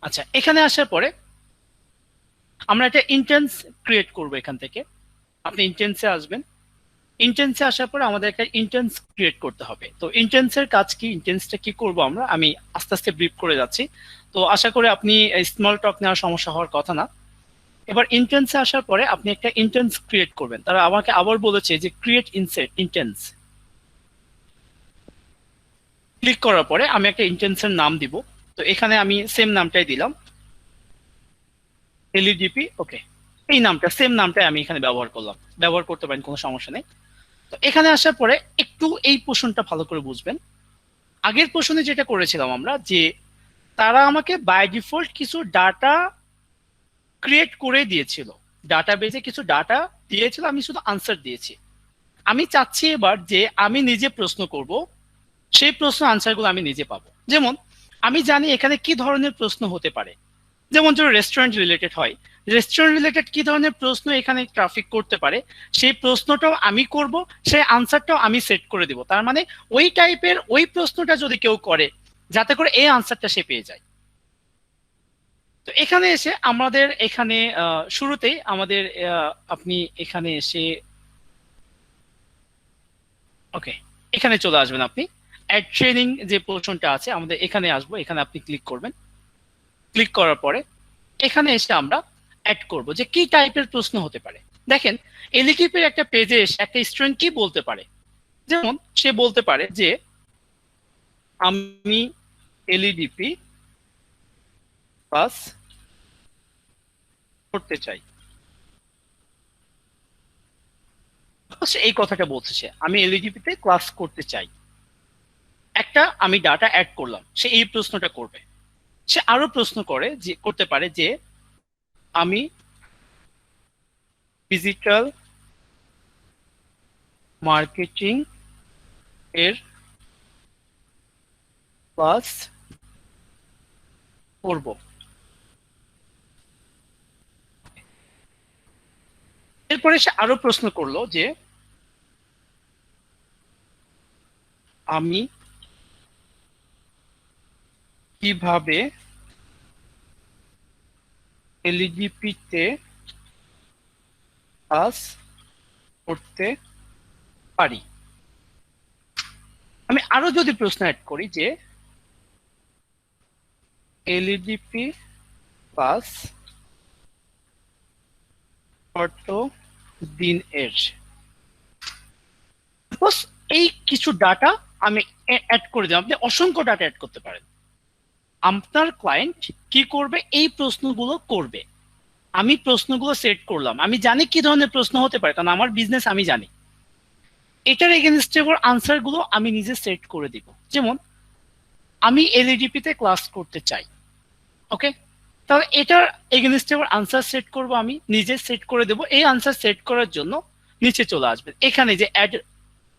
আচ্ছা, এখানে আসার পরে আমরা একটা ইন্টেন্স ক্রিয়েট করব। এখান থেকে আপনি ইন্টেন্সে আসবেন। ইন্টেন্সে আসার পরে আমাদের একটা ইন্টেন্স ক্রিয়েট করতে হবে। তো ইন্টেন্সের কাজ কি, ইন্টেন্সটা কি করব আমরা, আমি আস্তে আস্তে ব্রিফ করে যাচ্ছি। তো আশা করি আপনি স্মল টক নেওয়ার সমস্যা হওয়ার কথা না। এবার ইন্টেন্সে আসার পরে আপনি একটা ইন্টেন্স ক্রিয়েট করবেন। তারা আমাকে আবার বলেছে যে ক্রিয়েট ইনসেট ইন্টেন্স। ক্লিক করার পরে আমি একটা ইন্টেন্সের নাম দিব। তো এখানে আমি সেম নামটাই দিলাম, এলইডিপি। ওকে, এই নামটা, সেম নামটাই আমি এখানে ব্যবহার করলাম, ব্যবহার করতে পারেন, কোনো সমস্যা নেই। তো এখানে আসার পরে একটু এই পোর্শনটা ভালো করে বুঝবেন। আগের পোর্শনে যেটা করেছিলাম আমরা, যে তারা আমাকে বাই ডিফল্ট কিছু ডাটা ক্রিয়েট করে দিয়েছিল, ডাটাবেজে কিছু ডাটা দিয়েছিল, আমি শুধু আনসার দিয়েছি। আমি চাচ্ছি এবার যে আমি নিজে প্রশ্ন করব, সেই প্রশ্ন আনসারগুলো আমি নিজে পাবো। যেমন আমি জানি এখানে কি ধরনের প্রশ্ন হতে পারে, যেমন যদি রেস্টুরেন্ট রিলেটেড হয়, রেস্টুরেন্ট রিলেটেড কি ধরনের প্রশ্ন এখানে ট্রাফিক করতে পারে, সেই প্রশ্নটাও আমি করব, সেই আনসারটাও আমি সেট করে দিব। তার মানে ওই টাইপের ওই প্রশ্নটা যদি কেউ করে, যাতে করে এই আনসারটা সে পেয়ে যায়। তো এখানে এসে আমাদের এখানে শুরুতেই আমাদের আপনি এখানে এসে, ওকে, এখানে চলে আসবেন। আপনি অ্যাড ট্রেনিং যে পোর্শনটা আছে আমাদের, এখানে আসবো, এখানে আপনি ক্লিক করবেন। ক্লিক করার পরে এখানে এসে আমরা অ্যাড করব যে কি টাইপের প্রশ্ন হতে পারে। দেখেন, এলইডিপির একটা পেজে এসে একটা স্টুডেন্ট কি বলতে পারে, যেমন সে বলতে পারে যে আমি এলইডিপি পাস করতে চাই। এই কথাটা বলছে সে, আমি এলইডিপিতে ক্লাস করতে চাই। একটা আমি ডাটা অ্যাড করলাম, সে এই প্রশ্নটা করবে। সে আরো প্রশ্ন করে যে, করতে পারে যে আমি ডিজিটাল মার্কেটিং এর ক্লাস করব। এরপরে সে আরো প্রশ্ন করলো যে আমি কিভাবে এলইডিপিতে ক্লাস করতে পারি। আমি আরো যদি প্রশ্ন অ্যাড করি যে এলইডিপি ক্লাস কত দিন এর, এই কিছু ডাটা আমি অ্যাড করে দিলাম। আপনি অসংখ্য ডাটা অ্যাড করতে পারেন। আপনার ক্লায়েন্ট কি করবে, এই প্রশ্নগুলো করবে। আমি প্রশ্নগুলো সেট করলাম, আমি জানি কি ধরনের প্রশ্ন হতে পারে, কারণ আমার বিজনেস আমি জানি। এটার এগেনস্টে আনসার গুলো আমি নিজে সেট করে দিব। যেমন আমি এলইডিপিতে ক্লাস করতে চাই। ওকে, তাহলে এটার এগেনস্টে আনসার সেট করব, আমি নিজে সেট করে দেব। এই আনসার সেট করার জন্য নিচে চলে আসবেন, এখানে যে অ্যাড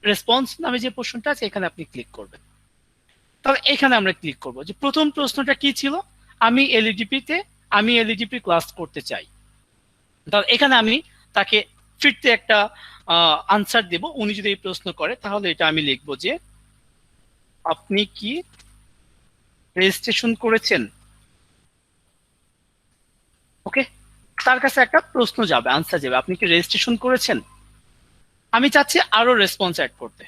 রেসপন্স নামে যে প্রশ্নটা আছে, এখানে আপনি ক্লিক করবেন। তাহলে এখানে আমরা ক্লিক করব যে প্রথম প্রশ্নটা কি ছিল, আমি এলইডিপি ক্লাস করতে চাই। তাহলে এখানে আমি তাকে ফিরতে একটা আনসার দেব। উনি যদি এই প্রশ্ন করে, তাহলে এটা আমি লিখবো যে আপনি কি রেজিস্ট্রেশন করেছেন? ওকে, তার কাছে একটা প্রশ্ন যাবে, আনসার যাবে, আপনি কি রেজিস্ট্রেশন করেছেন? আমি চাচ্ছি আরো রেসপন্স অ্যাড করতে,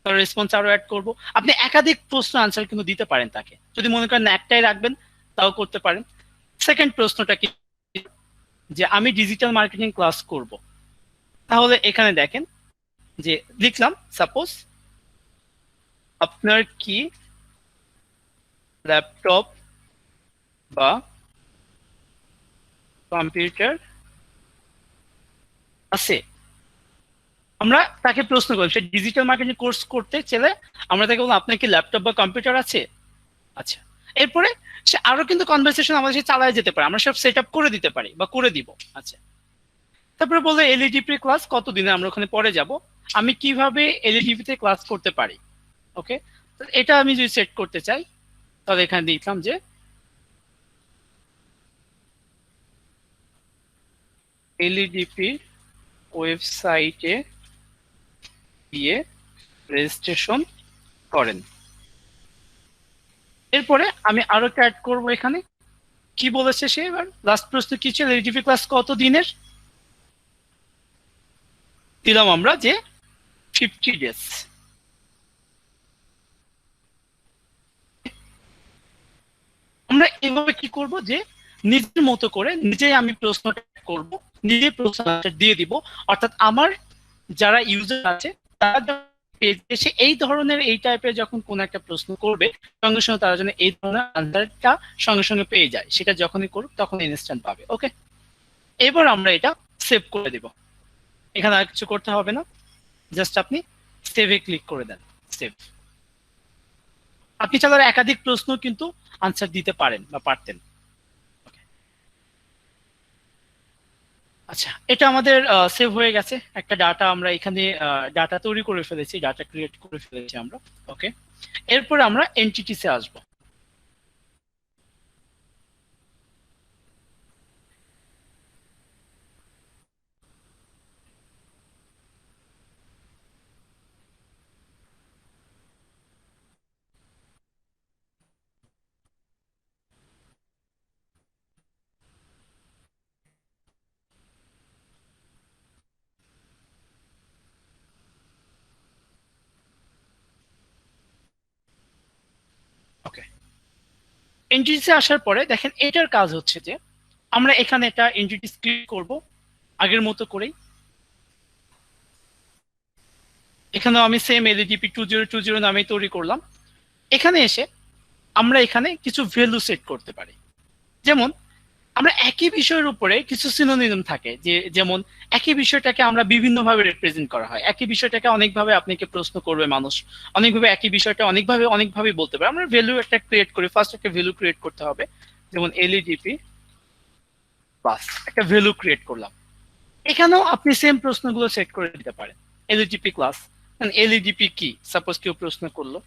তার রেসপন্স আরো অ্যাড করব। আপনি একাধিক প্রশ্ন আনসার কিন্তু দিতে পারেন তাকে, যদি মনে করেন না একটাই রাখবেন তাও করতে পারেন। সেকেন্ড প্রশ্নটা কি, যে আমি ডিজিটাল মার্কেটিং ক্লাস করব, তাহলে এখানে দেখেন যে লিখলাম সাপোজ আপনার কি ল্যাপটপ বা কম্পিউটার আছে। আমরা তাকে প্রশ্ন করি, সে ডিজিটাল মার্কেটিং কোর্স করতে চাইলে আমরা তাকে বললাম আপনার কি ল্যাপটপ বা কম্পিউটার আছে। আচ্ছা, এরপরে সে আরো কিন্তু কনভারসেশন আমাদের সাথে চালায় যেতে পারে, আমরা সব সেট আপ করে দিতে পারি বা করে দিব। আচ্ছা, তারপরে বলে এলইডিপি ক্লাস কতদিনে, আমরা ওখানে পরে যাব, আমি কিভাবে এলইডিপি তে ক্লাস করতে পারি। ওকে, এটা আমি যদি সেট করতে চাই তাহলে এখানে দিলাম যে এলইডিপি ওয়েবসাইটে গিয়ে রেজিস্ট্রেশন করেন। এরপরে আমি আরো একটা অ্যাড করবো, এখানে কি বলেছে সে, এবার লাস্ট প্রশ্ন কি ছিল, এলইডিপি ক্লাস কত দিনের, দিলাম আমরা যে 50 ডেজ। আমরা এভাবে কি করব, যে নিজের মতো করে নিজেই আমি প্রশ্নটা করব, নিজে প্রশ্ন দিয়ে দিব, অর্থাৎ আমার যারা ইউজার আছে তারা পেজে এসে এই ধরনের এই টাইপের যখন কোন একটা প্রশ্ন করবে, সঙ্গে সঙ্গে তারা যেন এই ধরনের আনসারটা সঙ্গে সঙ্গে পেয়ে যায়, সেটা যখনই করুক তখন ইনস্ট্যান্ট পাবে। ওকে, এবার আমরা এটা সেভ করে দিব, এখানে আর কিছু করতে হবে না, জাস্ট আপনি সেভে ক্লিক করে দেন, সেভ। আপনি চাইলে একাধিক প্রশ্ন কিন্তু আনসার দিতে পারেন বা পারতেন। আচ্ছা, এটা আমাদের সেভ হয়ে গেছে, একটা ডাটা আমরা এখানে ডাটা তৈরি করে ফেলেছি, ডাটা ক্রিয়েট করে ফেলেছি আমরা। ওকে, এরপর আমরা এন্টিটিসে আসবো। ওকে, এন্টিটিসে আসার পরে দেখেন এটার কাজ হচ্ছে যে আমরা এখানে একটা এন্টিটিস ক্লিক করব আগের মতো করেই। এখানেও আমি সেম এলইডিপি 2020 নামে তৈরি করলাম। এখানে এসে আমরা এখানে কিছু ভ্যালু সেট করতে পারি, যেমন আমরা একই বিষয়ের উপরে কিছু সিনোনিম থাকে, যে যেমন একই বিষয়টাকে আমরা বিভিন্নভাবে রিপ্রেজেন্ট করা হয়, একই বিষয়টাকে অনেকভাবে আপনাকে প্রশ্ন করবে মানুষ, অনেকভাবে একই বিষয়টা অনেকভাবে বলতে পারে। আমরা ভ্যালু একটা ক্রিয়েট করি, ফার্স্ট একটা ভ্যালু ক্রিয়েট করতে হবে, যেমন এলইডিপি প্লাস একটা ভ্যালু ক্রিয়েট করলাম। এখানেও আপনি সেম প্রশ্নগুলো সেট করে দিতে পারেন, এলইডিপি ক্লাস, এলইডিপি কি, সাপোজ কেউ প্রশ্ন করলো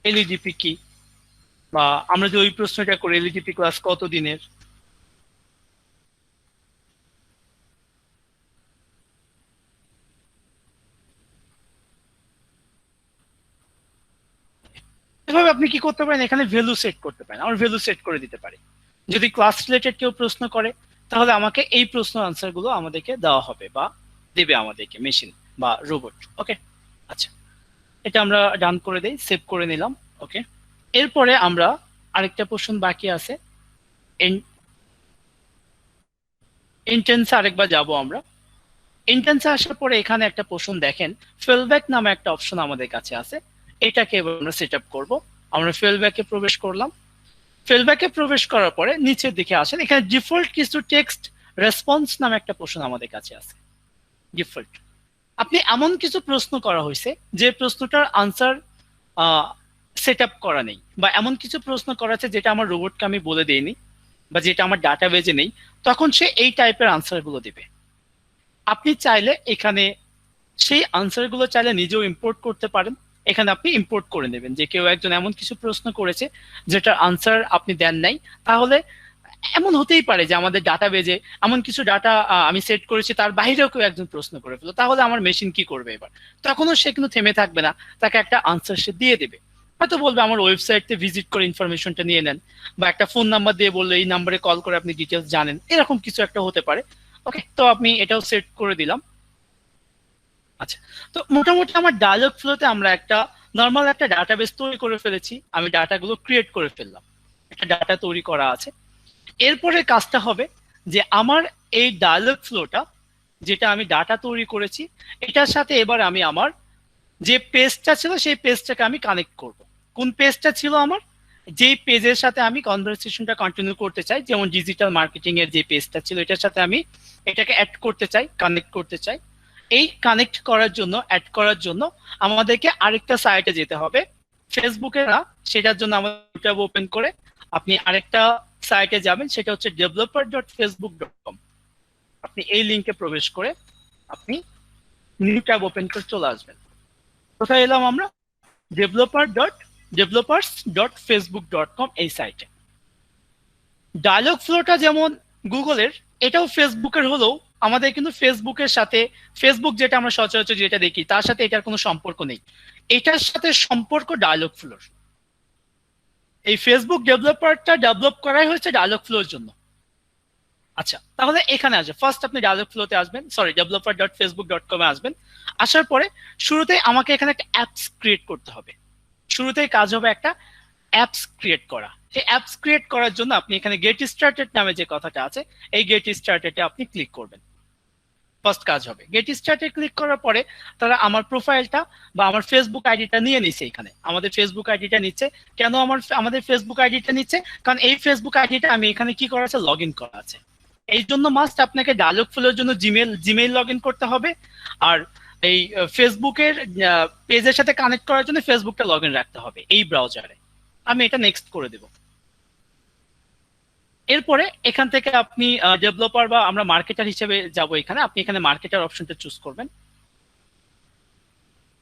এলইডিপি কি, বা আমরা যে ওই প্রশ্নটা করি এলইডিপি ক্লাস কত দিনের। এভাবে আপনি কি করতে পারেন, এখানে ভ্যালু সেট করতে পারেন, আমরা ভ্যালু সেট করে দিতে পারি। যদি ক্লাস রিলেটেড কেউ প্রশ্ন করে তাহলে আমাকে এই প্রশ্ন আনসার গুলো আমাদেরকে দেওয়া হবে বা দেবে আমাদেরকে মেশিন বা রোবট। ওকে, আচ্ছা, এটা আমরা ডান করে দেই, সেভ করে নিলাম। ওকে, এরপরে আমরা আরেকটা পোর্শন বাকি আছে, ইন্টেন্সে আরেকবার যাব আমরা। ইন্টেন্সে আসার পরে এখানে একটা পোর্শন দেখেন, ফেলব্যাক নামে একটা অপশন আমাদের কাছে আছে, এটাকে এবার আমরা সেট আপ করবো। আমরা ফেলব্যাকে প্রবেশ করলাম, ফেলব্যাকে প্রবেশ করার পরে নিচের দিকে আসেন, এখানে ডিফল্ট কিছু টেক্সট রেসপন্স নামে একটা পোর্শন আমাদের কাছে আছে। ডিফল্ট, আপনি এমন কিছু প্রশ্ন করা হয়েছে যে প্রশ্নটার আনসার সেট আপ করা নেই, বা এমন কিছু প্রশ্ন করা আছে যেটা আমার রোবটকে আমি বলে দিইনি, বা যেটা আমার ডাটা বেজে নেই, তখন সে এই টাইপের আনসার গুলো দিবে। আপনি চাইলে এখানে সেই আনসার গুলো চাইলে নিজেও ইম্পোর্ট করতে পারেন, এখানে আপনি ইম্পোর্ট করে নেবেন যে কেউ একজন এমন কিছু প্রশ্ন করেছে যেটার আনসার আপনি দেন নাই, তাহলে এমন হতেই পারে যে আমাদের ডাটাবেজে এমন কিছু ডাটা আমি সেট করেছি, তার বাইরেও কেউ একজন প্রশ্ন করে ফেলো, তাহলে আমার মেশিন কি করবে এবার? তখনও সে কিন্তু থেমে থাকবে না, তাকে একটা আনসার সে দিয়ে দেবে। হয়তো বলবে আমার ওয়েবসাইটে ভিজিট করে ইনফরমেশনটা নিয়ে নেন, বা একটা ফোন নাম্বার দিয়ে বললো এই নাম্বারে কল করে আপনি ডিটেলস জানেন, এরকম কিছু একটা হতে পারে। ওকে, তো আপনি এটাও সেট করে দিলাম। আচ্ছা, তো মোটামুটি আমার ডায়ালগ ফ্লোতে আমরা একটা নর্মাল একটা ডাটাবেস তৈরি করে ফেলেছি, আমি ডাটাগুলো ক্রিয়েট করে ফেললাম, একটা ডাটা তৈরি করা আছে। এরপরে কাজটা হবে যে আমার এই ডায়ালগ ফ্লোটা, যেটা আমি ডাটা তৈরি করেছি, এটার সাথে এবার আমি আমার যে পেজটা ছিল সেই পেজটাকে আমি কানেক্ট করব। কোন পেজটা ছিল আমার? যেই পেজের সাথে আমি কনভারসেশনটা কন্টিনিউ করতে চাই, যেমন ডিজিটাল মার্কেটিং এর যে পেজটা ছিল এটার সাথে আমি এটাকে অ্যাড করতে চাই, কানেক্ট করতে চাই। এই কানেক্ট করার জন্য, অ্যাড করার জন্য আমাদেরকে আরেকটা সাইটে যেতে হবে, ফেসবুকে না, সেটার জন্য আমাদের ট্যাব ওপেন করে আপনি আরেকটা সাইটে যাবেন, সেটা হচ্ছে developer.facebook.com। আপনি এই লিংকে প্রবেশ করে আপনি নিউ ট্যাব ওপেন করে চলে আসবেন। কোথায় এলাম আমরা? developers.facebook.com এই সাইটে। ডায়ালগ ফ্লোটা যেমন গুগলের, এটাও ফেসবুকের হলেও আমাদের কিন্তু ফেসবুকের সাথে, ফেসবুক যেটা আমরা সচরাচর যেটা দেখি তার সাথে এটার কোনো সম্পর্ক নেই। এটার সাথে সম্পর্ক ডায়ালগ ফ্লোর। এই ফেসবুক ডেভেলপারটা ডেভেলপ করাই হয়েছে ডায়ালগ ফ্লোর জন্য। আচ্ছা, তাহলে এখানে আসবে, ফার্স্ট আপনি ডায়ালগ ফ্লোতে আসবেন, সরি developer.facebook.com এ আসবেন। আসার পরে শুরুতেই আমাকে এখানে একটা অ্যাপস ক্রিয়েট করতে হবে। শুরুতেই কাজ হবে একটা অ্যাপস ক্রিয়েট করা। সেই অ্যাপস ক্রিয়েট করার জন্য আপনি এখানে গেট স্টার্টেড নামে যে কথাটা আছে, এই গেট স্টার্টেডে আপনি ক্লিক করবেন। ফার্স্ট কাজ হবে গেট স্টার্টে ক্লিক করার পরে তারা আমার প্রোফাইলটা বা আমার ফেসবুক আইডিটা নিয়ে নিচ্ছে। এখানে আমাদের ফেসবুক আইডিটা নিচ্ছে। কেন আমাদের ফেসবুক আইডিটা নিচ্ছে? কারণ এই ফেসবুক আইডিটা আমি এখানে কি করা আছে, লগ ইন করা আছে। এই জন্য মাস্ট আপনাকে ডায়ালগ ফ্লোর জন্য জিমেইল লগ ইন করতে হবে, আর এই ফেসবুকের পেজের সাথে কানেক্ট করার জন্য ফেসবুকটা লগ ইন রাখতে হবে এই ব্রাউজারে। আমি এটা নেক্সট করে দেব। এরপরে এখান থেকে আপনি ডেভেলপার বা আমরা মার্কেটার হিসেবে যাব, এখানে আপনি এখানে মার্কেটার অপশনটা চুজ করবেন।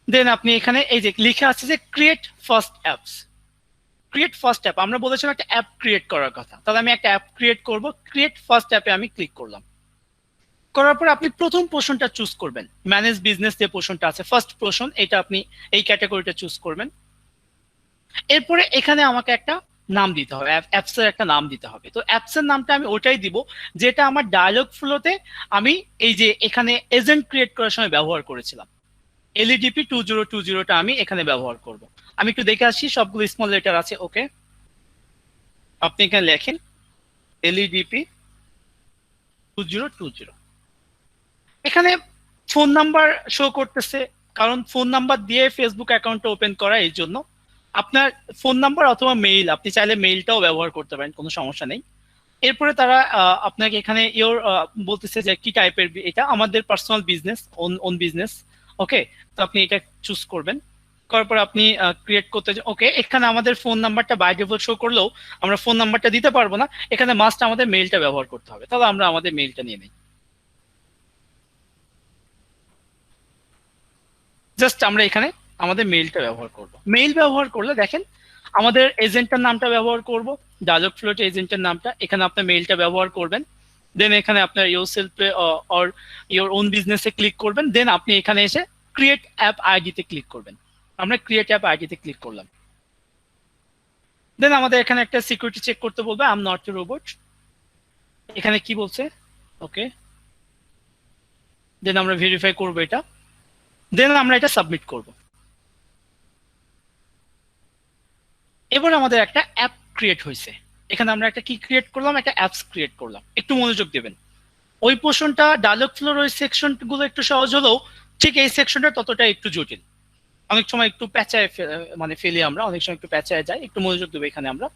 দেন আপনি এখানে এই যে লিখে আছে যে create first apps, create first app, আমরা বলেছিলাম একটা অ্যাপ ক্রিয়েট করার কথা, তাহলে আমি একটা অ্যাপ ক্রিয়েট করব। ক্রিয়েট ফার্স্ট অ্যাপে আমি ক্লিক করলাম। করার পর আপনি প্রথম পোর্শনটা চুজ করবেন, ম্যানেজ বিজনেস যে পোর্শনটা আছে, ফার্স্ট পোর্শন, এটা আপনি এই ক্যাটাগরিটা চুজ করবেন। এরপরে এখানে আমাকে একটা নাম দিতে হবে, অ্যাপসের একটা নাম দিতে হবে। তো অ্যাপসের নামটা আমি ওটাই দিব যেটা আমার ডায়ালগ ফ্লোতে আমি এই যে এখানে এজেন্ট ক্রিয়েট করার সময় ব্যবহার করেছিলাম। এলইডিপি 2020টা আমি এখানে ব্যবহার করব। আমি একটু দেখে আসি, সবগুলো স্মল লেটার আছে। ওকে, আপনি এখানে লেখেন এলইডিপি 2020। এখানে ফোন নাম্বার শো করতেছে, কারণ ফোন নাম্বার দিয়ে ফেসবুক অ্যাকাউন্টটা ওপেন করা, এই জন্য আপনার ফোন নাম্বার অথবা মেইল, আপনি চাইলে মেইলটাও ব্যবহার করতে পারেন, কোনো সমস্যা নেই। এরপরে তারা আপনাকে এখানে বলতেছে যে কি টাইপের, এটা আমাদের পার্সোনাল বিজনেস, ওন বিজনেস। ওকে, তো আপনি এটা চুজ করবেন। করার পর আপনি ক্রিয়েট করতে, ওকে, এখানে আমাদের ফোন নাম্বারটা বাই ডিফল্ট শো করলেও আমরা ফোন নাম্বারটা দিতে পারবো না, এখানে মাস্ট আমাদের মেইলটা ব্যবহার করতে হবে। তাহলে আমরা আমাদের মেইলটা নিয়ে নিই। জাস্ট আমরা এখানে আমাদের মেইলটা ব্যবহার করব। মেইল ব্যবহার করলে দেখেন আমাদের এজেন্টের নামটা ব্যবহার করব, ডায়ালগ ফ্লোটে এজেন্টের নামটা, এখানে আপনার মেইলটা ব্যবহার করবেন। দেন এখানে আপনার ইউর সেলফে অর ইউর ওন বিজনেসে ক্লিক করবেন। দেন আপনি এখানে এসে ক্রিয়েট অ্যাপ আইডিতে ক্লিক করবেন। আমরা ক্রিয়েট অ্যাপ আইডিতে ক্লিক করলাম। দেন আমাদের এখানে একটা সিকিউরিটি চেক করতে বলবে, I am not a robot. এখানে কি বলছে, ওকে, দেন আমরা ভেরিফাই করব এটা। দেন আমরা এটা সাবমিট করব। এবার আমাদের একটা অ্যাপ ক্রিয়েট হয়েছে। এখানে আমরা একটা কি ক্রিয়েট করলাম, একটা অ্যাপস ক্রিয়েট করলাম। একটু মনোযোগ দেবেন। ওই পোর্শনটা ডায়ালগ ফ্লোর ওই সেকশন গুলো একটু সহজ হলেও ঠিক এই সেকশনটা ততটা একটু জটিল। অনেক সময় একটু প্যাঁচায় মানে ফেলি আমরা, অনেক সময় একটু প্যাঁচায় যায়। একটু মনোযোগ দেবো এখানে। আমরা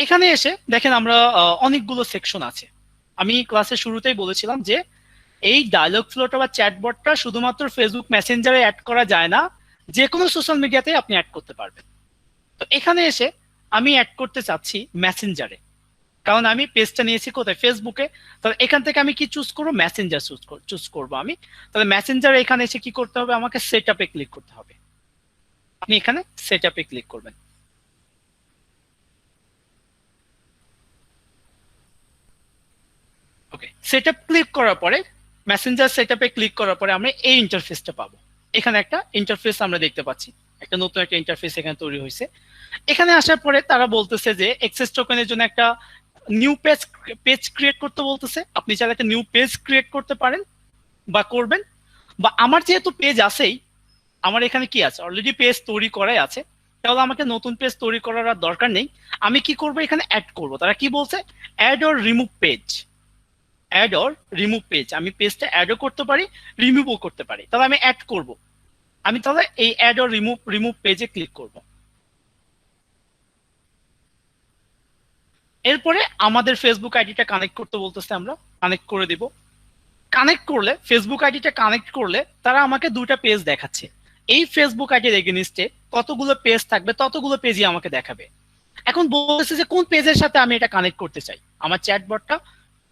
এখানে এসে দেখেন আমরা অনেকগুলো সেকশন আছে। আমি ক্লাসের শুরুতেই বলেছিলাম যে এই ডায়ালগ ফ্লোটা বা চ্যাটবটটা শুধুমাত্র ফেসবুক মেসেঞ্জারে অ্যাড করা যায় না, যে কোনো সোশ্যাল মিডিয়াতে আপনি অ্যাড করতে পারবেন। তো এখানে এসে আমি অ্যাড করতে চাচ্ছি মেসেঞ্জারে, কারণ আমি পেজটা নিয়েছি কোথায়, ফেসবুকে। তাহলে এখান থেকে আমি কি চুজ করবো, মেসেঞ্জার চুজ করবো আমি। তাহলে মেসেঞ্জারে এখানে এসে কি করতে হবে, আমাকে সেট আপে ক্লিক করতে হবে। আপনি এখানে সেট আপে ক্লিক করবেন। ওকে, সেটআপ ক্লিক করার পরে মেসেঞ্জার সেটআপে ক্লিক করার পরে আমরা এই ইন্টারফেসটা পাবো। এখানে একটা ইন্টারফেস আমরা দেখতে পাচ্ছি, একটা নতুন একটা ইন্টারফেস এখানে তৈরি হয়েছে। এখানে আসার পরে তারা বলতেছে যে এক্সেস টোকেনের জন্য একটা নিউ পেজ ক্রিয়েট করতে বলতেছে। আপনি চাইলে একটা নিউ পেজ ক্রিয়েট করতে পারেন বা করবেন, বা আমার যেহেতু পেজ আছেই, আমার এখানে কি আছে, অলরেডি পেজ তৈরি করাই আছে, তাহলে আমাকে নতুন পেজ তৈরি করার আর দরকার নেই। আমি কি করব, এখানে অ্যাড করব। তারা কি বলছে, add or remove page, add or remove page. আমি পেজটা অ্যাডও করতে পারি, রিমুভও করতে পারি। তাহলে আমি অ্যাড করব। আমি তাহলে এই অ্যাড অর রিমুভ পেজে ক্লিক করব। এরপরে আমাদের ফেসবুক আইডিটা কানেক্ট করতে বলতেছে, আমরা কানেক্ট করে দিব। কানেক্ট করলে, ফেসবুক আইডিটা কানেক্ট করলে তারা আমাকে দুটা পেজ দেখাচ্ছে। এই ফেসবুক আইডির এগেনিস্টে কতগুলো পেজ থাকবে, ততগুলো পেজই আমাকে দেখাবে। এখন বলতেছে যে কোন পেজের সাথে আমি এটা কানেক্ট করতে চাই, আমার চ্যাটবটটা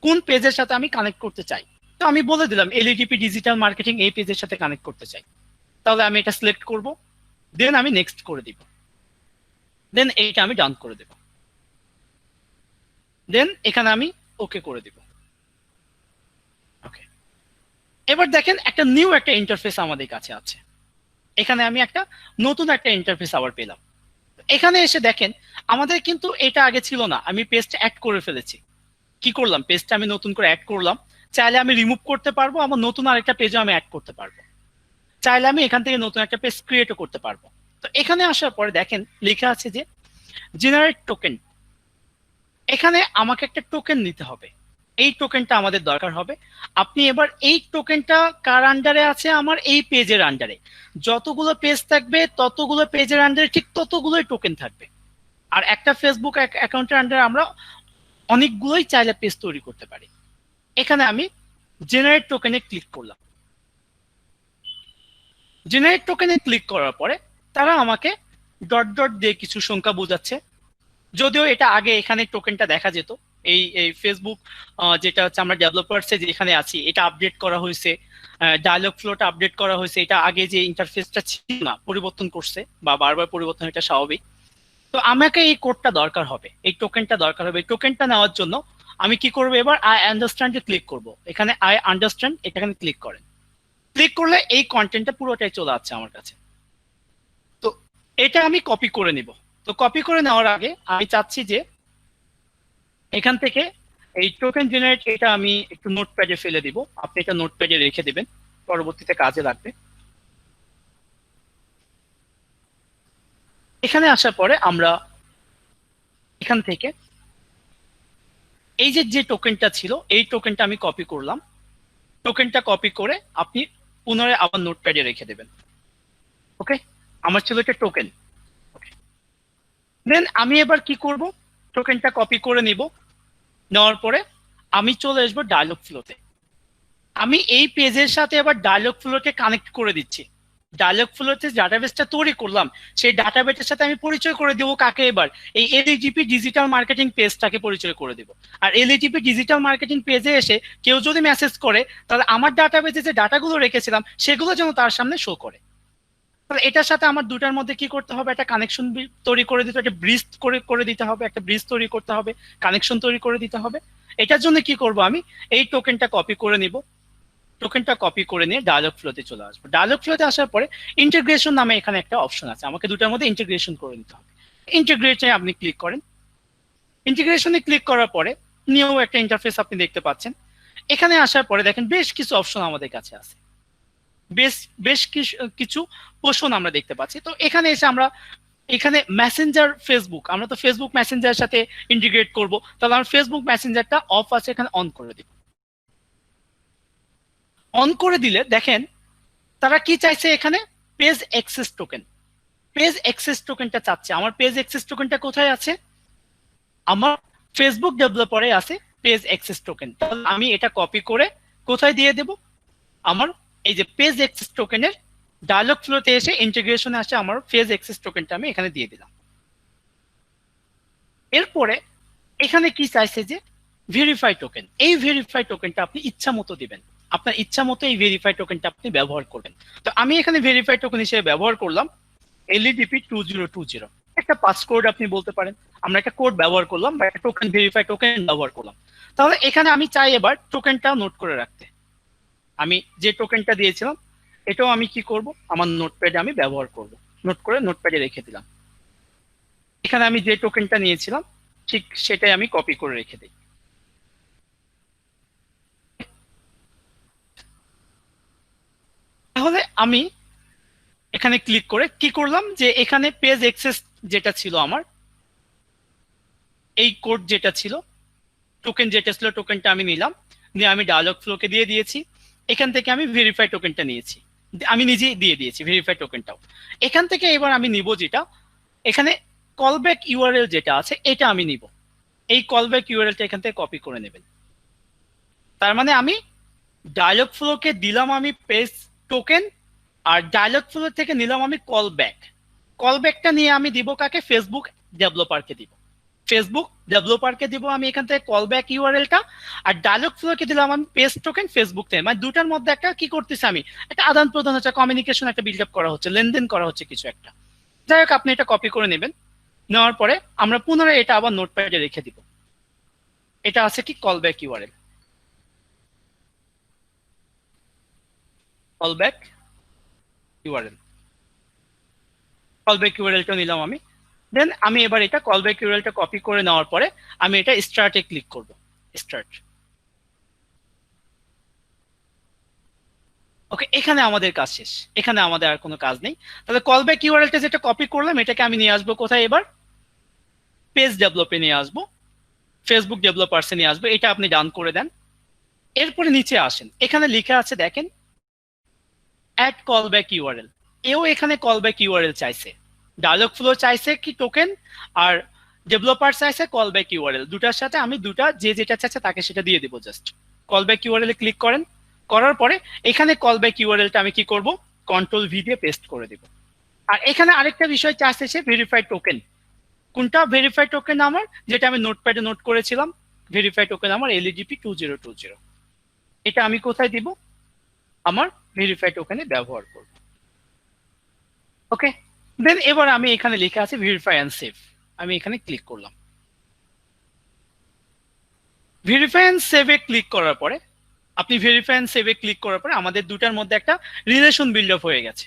কোন পেজের সাথে আমি কানেক্ট করতে চাই। তো আমি বলে দিলাম এলইডিপি ডিজিটাল মার্কেটিং এই পেজের সাথে কানেক্ট করতে চাই। তাহলে আমি এটা সিলেক্ট করব, দেন আমি নেক্সট করে দিব, দেন এইটা আমি ডান করে দেব, দেন এখানে আমি ওকে করে দিব। ওকে, এবার দেখেন একটা নিউ একটা ইন্টারফেস আমাদের কাছে আছে। এখানে আমি একটা নতুন একটা ইন্টারফেস আবার পেলাম। এখানে এসে দেখেন আমাদের কিন্তু এটা আগে ছিল না, আমি পেজটা অ্যাড করে ফেলেছি। কি করলাম, পেজটা আমি নতুন করে অ্যাড করলাম। চাইলে আমি রিমুভ করতে পারবো, আমার নতুন আরেকটা পেজও আমি অ্যাড করতে পারবো। চাইলে আমি এখান থেকে নতুন একটা পেজ ক্রিয়েটও করতে পারবো। তো এখানে আসার পরে দেখেন লেখা আছে যে জেনারেট টোকেন। এখানে আমাকে একটা টোকেন নিতে হবে, এই টোকেনটা আমাদের দরকার হবে। আপনি এবার এই টোকেনটা কার আন্ডারে আছে, আমার এই পেজের আন্ডারে। যতগুলো পেজ থাকবে ততগুলো পেজের আন্ডারে ঠিক ততগুলোই টোকেন থাকবে। আর একটা ফেসবুক অ্যাকাউন্টের আন্ডারে আমরা অনেকগুলোই চাইলে পেজ তৈরি করতে পারি। এখানে আমি জেনারেট টোকেনে ক্লিক করলাম। জেনারেট টোকেনে ক্লিক করার পরে তারা আমাকে ডট ডট দিয়ে কিছু সংখ্যা বোঝাচ্ছে। যদিও এটা আগে এখানে টোকেনটা দেখা যেত, এই এই ফেসবুক যেটা হচ্ছে আমরা ডেভেলপার্সে যেখানে আছি এটা আপডেট করা হয়েছে, ডায়লগ ফ্লোটা আপডেট করা হয়েছে। এটা আগে যে ইন্টারফেসটা ছিল না, পরিবর্তন করছে বা বারবার পরিবর্তন, এটা স্বাভাবিক। তো আমাকে এই কোডটা দরকার হবে, এই টোকেনটা দরকার হবে। এই টোকেনটা নেওয়ার জন্য আমি কি করবো, এবার আই আন্ডারস্ট্যান্ডে ক্লিক করব। এখানে আই আন্ডারস্ট্যান্ড এখানে ক্লিক করেন। ক্লিক করলে এই কন্টেন্টটা পুরোটাই চলে আসছে আমার কাছে। তো এটা আমি কপি করে নিব। তো কপি করে নেওয়ার আগে আমি চাচ্ছি যে এখান থেকে এই টোকেন জেনারেট এটা আমি একটু নোটপ্যাডে ফেলে দিব। আপনি এটা নোটপ্যাডে রেখে দিবেন, পরবর্তীতে কাজে লাগবে। এখানে আসার পরে আমরা এখান থেকে এই যে টোকেনটা ছিল এই টোকেনটা আমি কপি করলাম। টোকেনটা কপি করে আপনি পুনরায় আবার নোটপ্যাডে রেখে দেবেন। ওকে, আমার ছিল এটা টোকেন। দেন আমি এবার কি করব, টোকেনটা কপি করে নিব। নেওয়ার পরে আমি চলে আসবো ডায়লগ ফ্লোতে। আমি এই পেজের সাথে এবার ডায়লগ ফ্লোকে কানেক্ট করে দিচ্ছি। ডায়লগ ফ্লোতে ডাটাবেসটা তৈরি করলাম, সেই ডাটাবেসের সাথে আমি পরিচয় করে দেবো কাকে, এবার এই এলইডিপি ডিজিটাল মার্কেটিং পেজটাকে পরিচয় করে দেবো। আর এলইডিপি ডিজিটাল মার্কেটিং পেজে এসে কেউ যদি মেসেজ করে, তাহলে আমার ডাটাবেসে যে ডাটাগুলো রেখেছিলাম সেগুলো যেন তার সামনে শো করে। তাহলে এটার সাথে আমার দুটার মধ্যে কি করতে হবে, একটা কানেকশন তৈরি করে দিতে, একটা ব্রিজ করে দিতে হবে, একটা ব্রিজ তৈরি করতে হবে, কানেকশন তৈরি করে দিতে হবে। এটার জন্য কি করব, আমি এই টোকেনটা কপি করে নিব। টোকেনটা কপি করে নিয়ে ডায়লগ ফ্লোতে চলে আসবো। ডায়লগ ফ্লোতে আসার পরে ইন্টিগ্রেশন নামে এখানে একটা অপশন আছে, আমাকে দুটার মধ্যে ইন্টিগ্রেশন করে নিতে হবে। ইন্টিগ্রেশনে আপনি ক্লিক করেন। ইন্টিগ্রেশনে ক্লিক করার পরে নিউ একটা ইন্টারফেস আপনি দেখতে পাচ্ছেন। এখানে আসার পরে দেখেন বেশ কিছু অপশন আমাদের কাছে আছে, বেশ কিছু পোষণ আমরা দেখতে পাচ্ছি। তো এখানে এসে আমরা এখানে মেসেঞ্জার ফেসবুক, আমরা তো ফেসবুক মেসেঞ্জারের সাথে ইন্টিগ্রেট করব, তাহলে আমরা ফেসবুক মেসেঞ্জারটা অফ আছে এখানে অন করে দিব। অন করে দিলে দেখেন তারা কি চাইছে, এখানে page access token, page access টোকেনটা চাচ্ছে। আমার পেজ অ্যাক্সেস টোকেনটা কোথায় আছে, আমার ফেসবুক ডেভেলপারে আছে পেজ অ্যাক্সেস টোকেন। তাহলে আমি এটা কপি করে কোথায় দিয়ে দেব, আমার এই যে পেজ অ্যাক্সেস টোকেনের ডায়লগ ফ্লোতে এসে ইন্টিগ্রেশনে আসে আমার পেজ অ্যাক্সেস টোকেনটা আমি এখানে দিয়ে দিলাম। এরপরে এখানে কি চাইছে যে ভেরিফাই টোকেন, এই ভেরিফাই টোকেনটা আপনি ইচ্ছা মতো দিবেন, আপনার ইচ্ছা মতো এই ভেরিফাই টোকেনটা আপনি ব্যবহার করবেন। তো আমি এখানে ভেরিফাই টোকেন হিসেবে ব্যবহার করলাম LEDP 2020। একটা পাসকোড আপনি বলতে পারেন, আমরা একটা কোড ব্যবহার করলাম বা একটা টোকেন ভেরিফাই টোকেন ব্যবহার করলাম। তাহলে এখানে আমি চাই এবার টোকেনটা নোট করে রাখতে। আমি যে টোকেনটা দিয়েছিলাম এটাও আমি কি করব, আমার নোটপ্যাডে আমি ব্যবহার করব। নোট করে নোটপ্যাডে রেখে দিলাম। এখানে আমি যে টোকেনটা নিয়েছিলাম ঠিক সেটাই আমি কপি করে রেখে দিই। তাহলে আমি এখানে ক্লিক করে কি করলাম, যে এখানে পেজ অ্যাক্সেস যেটা ছিল আমার, এই কোড যেটা ছিল, টোকেন যেটা ছিল, টোকেনটা আমি নিলাম, নিয়ে আমি ডায়ালগ ফ্লোকে দিয়ে দিয়েছি। এখান থেকে আমি ভেরিফাই টোকেনটা নিয়েছি, আমি নিজেই দিয়ে দিয়েছি ভেরিফাই টোকেনটাও। এখান থেকে এবার আমি নিব যেটা, এখানে কলব্যাক ইউআরএল যেটা আছে এটা আমি নিব। এই কলব্যাক ইউআরএলটা এখান থেকে কপি করে নেবেন। তার মানে আমি ডায়ালগ ফ্লোকে দিলাম আমি পেজ টোকেন, আর ডায়ালগ ফ্লো থেকে নিলাম আমি কলব্যাক। কলব্যাকটা নিয়ে আমি দিব কাকে, ফেসবুক ডেভেলপারকে দিব। ফেসবুক ডেভেলপারকে দিব আমি এখান থেকে কলব্যাক ইউআরএলটা, আর ডায়ালগ ফ্লোকে দিলাম আমি পেজ টোকেন ফেসবুক থেকে। মানে দুটার মধ্যে একটা কি করতেছি আমি, একটা আদান প্রদান হচ্ছে, কমিউনিকেশন একটা বিল্ড আপ করা হচ্ছে, লেনদেন করা হচ্ছে কিছু একটা। যাই হোক, আপনি এটা কপি করে নেবেন। নেওয়ার পরে আমরা পুনরায় এটা আবার নোটপ্যাডে রেখে দিব। এটা আছে কি callback URL, callback URL, callback ইউআরএলটা নিলাম আমি। দেন আমি এবার এটা কলব্যাক ইউআরএলটা কপি করে নেওয়ার পরে আমি এটা স্টার্টে ক্লিক করব। স্টার্ট। ওকে, এখানে আমাদের কাজ শেষ, এখানে আমাদের আর কোনো কাজ নেই। তাহলে কলব্যাক ইউআরএলটা যেটা কপি করলাম এটাকে আমি নিয়ে আসবো কোথায়, এবার পেজ ডেভেলপে নিয়ে আসবো, ফেসবুক ডেভেলপারসে নিয়ে আসবো। এটা আপনি ডান করে দেন। এরপরে নিচে আসেন, এখানে লেখা আছে দেখেন অ্যাড কলব্যাক ইউআরএল। এও এখানে কলব্যাক ইউআরএল চাইছে, ডায়ালগ ফ্লো চাইছে কি টোকেন, আর ডেভেলপার চাইছে কলব্যাক ইউআরএল। দুটার সাথে আমি দুটা যে যেটা চাইছে তাকে সেটা দিয়ে দিব। জাস্ট কলব্যাক ইউআরএল এ ক্লিক করেন, করার পরে এখানে কলব্যাক ইউআরএলটা আমি কি করব, কন্ট্রোল ভি দিয়ে পেস্ট করে দিব। আর এখানে আরেকটা বিষয় চাইছে সে ভেরিফাইড টোকেন। কোনটা ভেরিফাইড টোকেন আমার, যেটা আমি নোটপ্যাডে নোট করেছিলাম, ভেরিফাইড টোকেন আমার এলইডিপি 2020। এটা আমি কোথায় দিব, আমার ভেরিফাইড টোকেনে ব্যবহার করব। ওকে, দেন এবার আমি এখানে লেখা আছে ভেরিফাই এন্ড সেভ, আমি এখানে ক্লিক করলাম। ভেরিফাই এন্ড সেভে ক্লিক করার পরে, আপনি ভেরিফাই এন্ড সেভে ক্লিক করার পরে আমাদের দুটার মধ্যে একটা রিলেশন বিল্ড আপ হয়ে গেছে।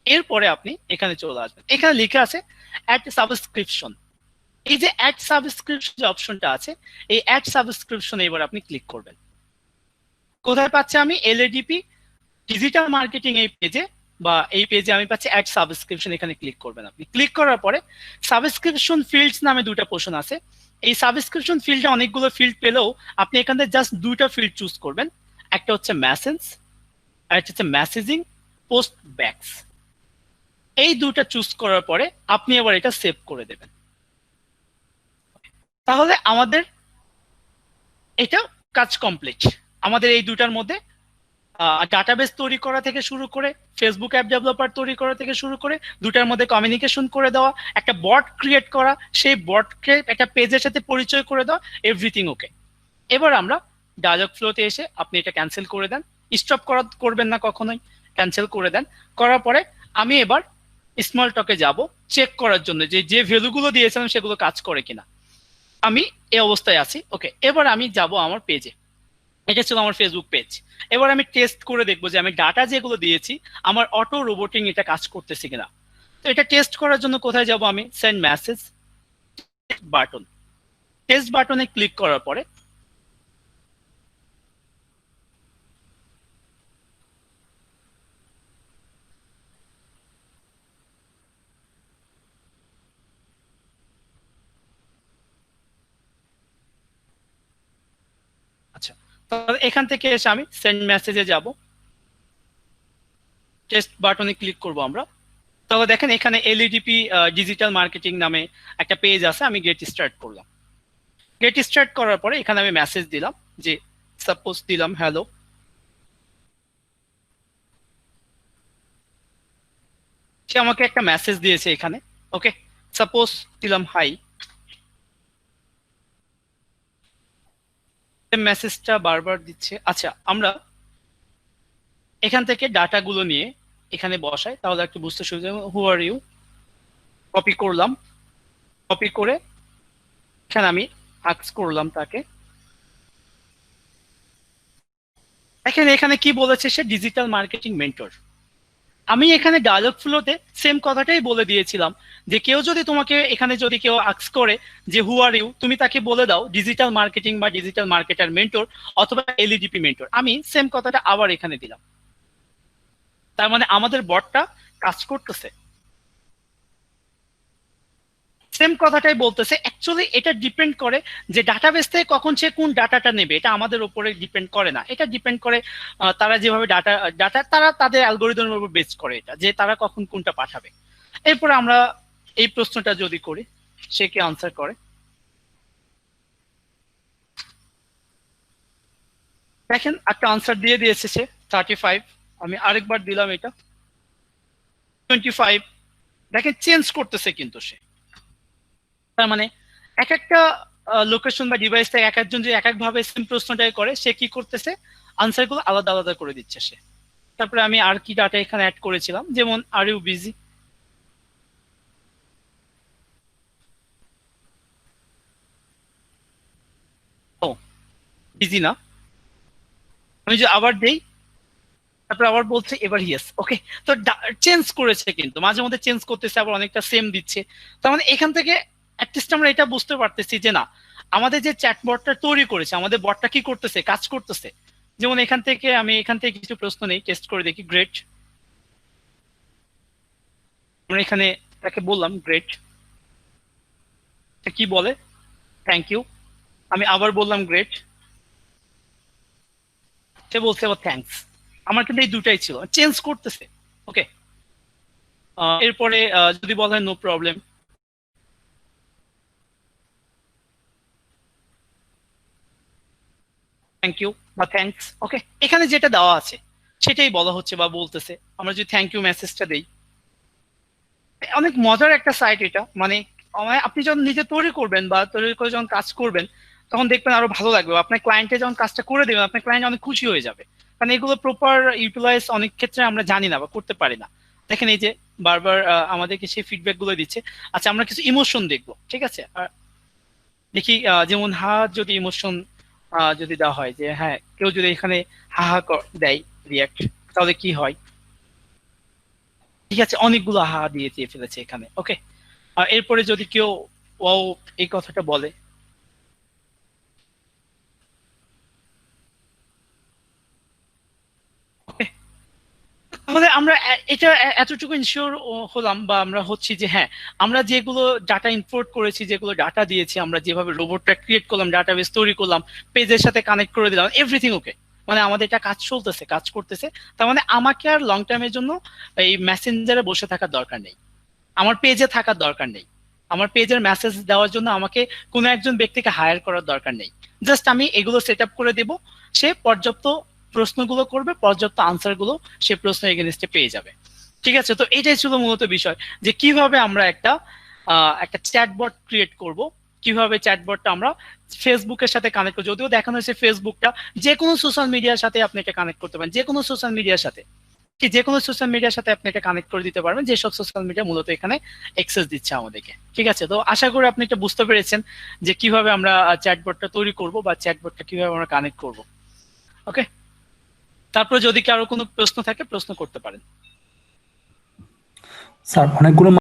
এরপরে আপনি এখানে চলে আসবেন, এখানে লেখা আছে অ্যাড সাবস্ক্রিপশন। এই যে অ্যাড সাবস্ক্রিপশন যে অপশনটা আছে, এই অ্যাড সাবস্ক্রিপশনে এবার আপনি ক্লিক করবেন। কোথায় পাচ্ছে আমি, এলএডিপি ডিজিটাল মার্কেটিং এই পেজে, বা এই পেজে আমি পাচ্ছি অ্যাড সাবস্ক্রিপশন। এখানে ক্লিক করবেন। আপনি ক্লিক করার পরে সাবস্ক্রিপশন ফিল্ডস নামে দুটা পোর্শন আছে। এই সাবস্ক্রিপশন ফিল্ডে অনেকগুলো ফিল্ড পেলেও আপনি এখান থেকে জাস্ট দুইটা ফিল্ড চুজ করবেন। একটা হচ্ছে মেসেজ, আর একটা হচ্ছে মেসেজিং পোস্ট ব্যাকস। এই দুটা চুজ করার পরে আপনি এবার এটা সেভ করে দেবেন। তাহলে আমাদের এটা কাজ কমপ্লিট। আমাদের এই দুটার মধ্যে ডাটাবেস তৈরি করা থেকে শুরু করে, ফেসবুক অ্যাপ ডেভেলপার তৈরি করা থেকে শুরু করে, দুটার মধ্যে কমিউনিকেশন করে দেওয়া, একটা বট ক্রিয়েট করা, সেই বটকে একটা পেজের সাথে পরিচয় করে দেওয়া, এভরিথিং ওকে। এবার আমরা ডায়ালগ ফ্লোতে এসে আপনি এটা ক্যান্সেল করে দেন, স্টপ করবেন না কখনোই, ক্যান্সেল করে দেন। করার পরে আমি এবার স্মল টকে যাব চেক করার জন্য যে যে ভ্যালুগুলো দিয়েছিলাম সেগুলো কাজ করে কিনা। আমি এই অবস্থায় আছি। ওকে, এবার আমি যাব আমার পেজে। এটা ছিল আমার ফেসবুক পেজ। এবার আমি টেস্ট করে দেখবো যে আমি ডাটা যেগুলো দিয়েছি আমার অটো রোবোটিং এটা কাজ করতেছে কিনা। তো এটা টেস্ট করার জন্য কোথায় যাব, আমি সেন্ড মেসেজ বাটন, টেস্ট বাটনে ক্লিক করার পরে আচ্ছা, তাহলে এখান থেকে এসে আমি সেন্ড মেসেজে যাব, টেস্ট বাটনে ক্লিক করব আমরা। তাহলে দেখেন এখানে এলইডিপি ডিজিটাল মার্কেটিং নামে একটা পেজ আছে। আমি গেট স্টার্ট করলাম। গেট স্টার্ট করার পরে এখানে আমি মেসেজ দিলাম, যে সাপোজ দিলাম হ্যালো। সে আমাকে একটা মেসেজ দিয়েছে এখানে। ওকে, সাপোজ দিলাম হাই। মেসেজটা বারবার দিচ্ছে। আচ্ছা, আমরা এখান থেকে ডাটাগুলো নিয়ে এখানে বসাই, তাহলে একটু বুঝতে সুবিধা হবে। হু আর ইউ, কপি করলাম, কপি করে এখানে আমি আস্ক করলাম তাকে। দেখেন এখানে কি বলেছে, সে ডিজিটাল মার্কেটিং মেন্টর। আমি এখানে ডায়লগ ফ্লোতে সেম কথাটাই বলে দিয়েছিলাম যে কেউ যদি তোমাকে এখানে যদি কেউ আস্ক করে যে হু আর ইউ, তুমি তাকে বলে দাও ডিজিটাল মার্কেটিং বা ডিজিটাল মার্কেটার মেন্টর অথবা এলইডিপি মেন্টর। আমি সেম কথাটা আবার এখানে দিলাম। তার মানে আমাদের বটটা কাজ করতেছে, সেম কথাটাই বলতেছে। অ্যাকচুয়ালি এটা ডিপেন্ড করে যে ডাটাবেস থেকে কখন সে কোন ডাটাটা নেবে, এটা আমাদের উপরে ডিপেন্ড করে না। এটা ডিপেন্ড করে তারা যেভাবে ডাটা তারা তাদের অ্যালগোরিদমের উপর বেস করে এটা, যে তারা কখন কোনটা পাঠাবে। এরপরে আমরা এই প্রশ্নটা যদি করি, সে কি আনসার করে। দেখেন একটা আনসার দিয়ে দিয়েছে সে 35। আমি আরেকবার দিলাম এটা 25। দেখেন চেঞ্জ করতেছে কিন্তু সে। তার মানে এক একটা লোকেশন বা ডিভাইস থেকে এক একজন যে এক এক ভাবে সেম প্রশ্নটাই করে, সে কি করতেছে আনসার গুলো আলাদা আলাদা করে দিচ্ছে সে। তারপরে আমি আর কি ডাটা এখানে অ্যাড করেছিলাম, যেমন আর ইউ বিজি, ও বিজি না, আমি যে আবার দেই, তারপর আবার বলছে এবার ইয়েস। ওকে, তো চেঞ্জ করেছে কিন্তু মাঝে মধ্যে চেঞ্জ করতেছে, আবার অনেকটা সেম দিচ্ছে। তার মানে এখান থেকে অ্যাটলিস্ট আমরা এটা বুঝতে পারতেছি যে না, আমাদের যে চ্যাটবটটা তৈরি করেছে, আমাদের বটটা কি করতেছে, কাজ করতেছে। যেমন এখান থেকে কিছু প্রশ্ন নেই, টেস্ট করে দেখি। গ্রেট, আমরা এখানে তাকে বললাম গ্রেট, কি বলে থ্যাংক ইউ। আমি আবার বললাম গ্রেট, সে বলছে আবার থ্যাঙ্কস। আমার কিন্তু এই দুটাই ছিল, চেঞ্জ করতেছে। ওকে, এরপরে যদি বলা হয় নো প্রবলেম, থ্যাংক ইউ বা থ্যাঙ্কস। ওকে, এখানে যেটা দেওয়া আছে সেটাই বলা হচ্ছে বা বলতেছে। আমরা যদি থ্যাংক ইউ মেসেজটা দেই, অনেক মজার একটা সাইট এটা। মানে আপনি যখন নিজে তৈরি করবেন বা তৈরি করে যখন কাজ করবেন, তখন দেখবেন আরো ভালো লাগবে। আপনার ক্লায়েন্টে যখন কাজটা করে দেবেন, আপনার ক্লায়েন্ট অনেক খুশি হয়ে যাবে। কারণ এগুলো প্রপার ইউটিলাইজ অনেক ক্ষেত্রে আমরা জানি না বা করতে পারি না। দেখেন এই যে বারবার আমাদেরকে সেই ফিডব্যাক গুলো দিচ্ছে। আচ্ছা, আমরা কিছু ইমোশন দেখবো, ঠিক আছে। দেখি যেমন হা যদি ইমোশন যদি দেওয়া হয়, যে হ্যাঁ কেউ যদি এখানে হা হা দেয় রিয়াক্ট, তাহলে কি হয়। ঠিক আছে, অনেকগুলো হা দিয়ে দিয়ে ফেলেছে এখানে। ওকে, এরপরে যদি কেউ ও এই কথাটা বলে, তাহলে আমরা এটা এতটুকু ইনশিওর হলাম বা আমরা হচ্ছি যে হ্যাঁ, আমরা যেগুলো ডাটা ইম্পোর্ট করেছি, যেগুলো ডাটা দিয়েছি, আমরা যেভাবে রোবটটা ক্রিয়েট করলাম, ডাটাবেস তৈরি করলাম, পেজের সাথে কানেক্ট করে দিলাম, এভরিথিং ওকে। মানে আমাদের এটা কাজ চলতেছে, কাজ করতেছে। তার মানে আমাকে আর লং টাইমের জন্য এই মেসেঞ্জারে বসে থাকার দরকার নেই, আমার পেজে থাকার দরকার নেই, আমার পেজের মেসেজ দেওয়ার জন্য আমাকে কোনো একজন ব্যক্তিকে হায়ার করার দরকার নেই। জাস্ট আমি এগুলো সেট আপ করে দেব, সে পর্যাপ্ত প্রশ্নগুলো করবে, পর্যাপ্ত আনসার গুলো সে প্রশ্ন এগেনস্টে পেয়ে যাবে। ঠিক আছে, তো এটাই ছিল মূলত বিষয়, যে কিভাবে আমরা একটা চ্যাটবট ক্রিয়েট করব, কিভাবে চ্যাটবটটা আমরা ফেসবুকের সাথে কানেক্ট করব। যদিও দেখানো হয়েছে ফেসবুকটা, যে কোনো সোশ্যাল মিডিয়ার সাথে আপনি এটা কানেক্ট করতে পারেন, যে কোনো সোশ্যাল মিডিয়ার সাথে, কি যে কোনো সোশ্যাল মিডিয়ার সাথে আপনি এটা কানেক্ট করে দিতে পারবেন, যেসব সোশ্যাল মিডিয়া মূলত এখানে অ্যাক্সেস দিচ্ছে আমাদেরকে। ঠিক আছে, তো আশা করি আপনি এটা বুঝতে পেরেছেন যে কিভাবে আমরা চ্যাটবটটা তৈরি করব বা চ্যাটবটটা কিভাবে আমরা কানেক্ট করব। ওকে, তারপরে যদি কারো কোনো প্রশ্ন থাকে প্রশ্ন করতে পারেন। স্যার অনেকগুলো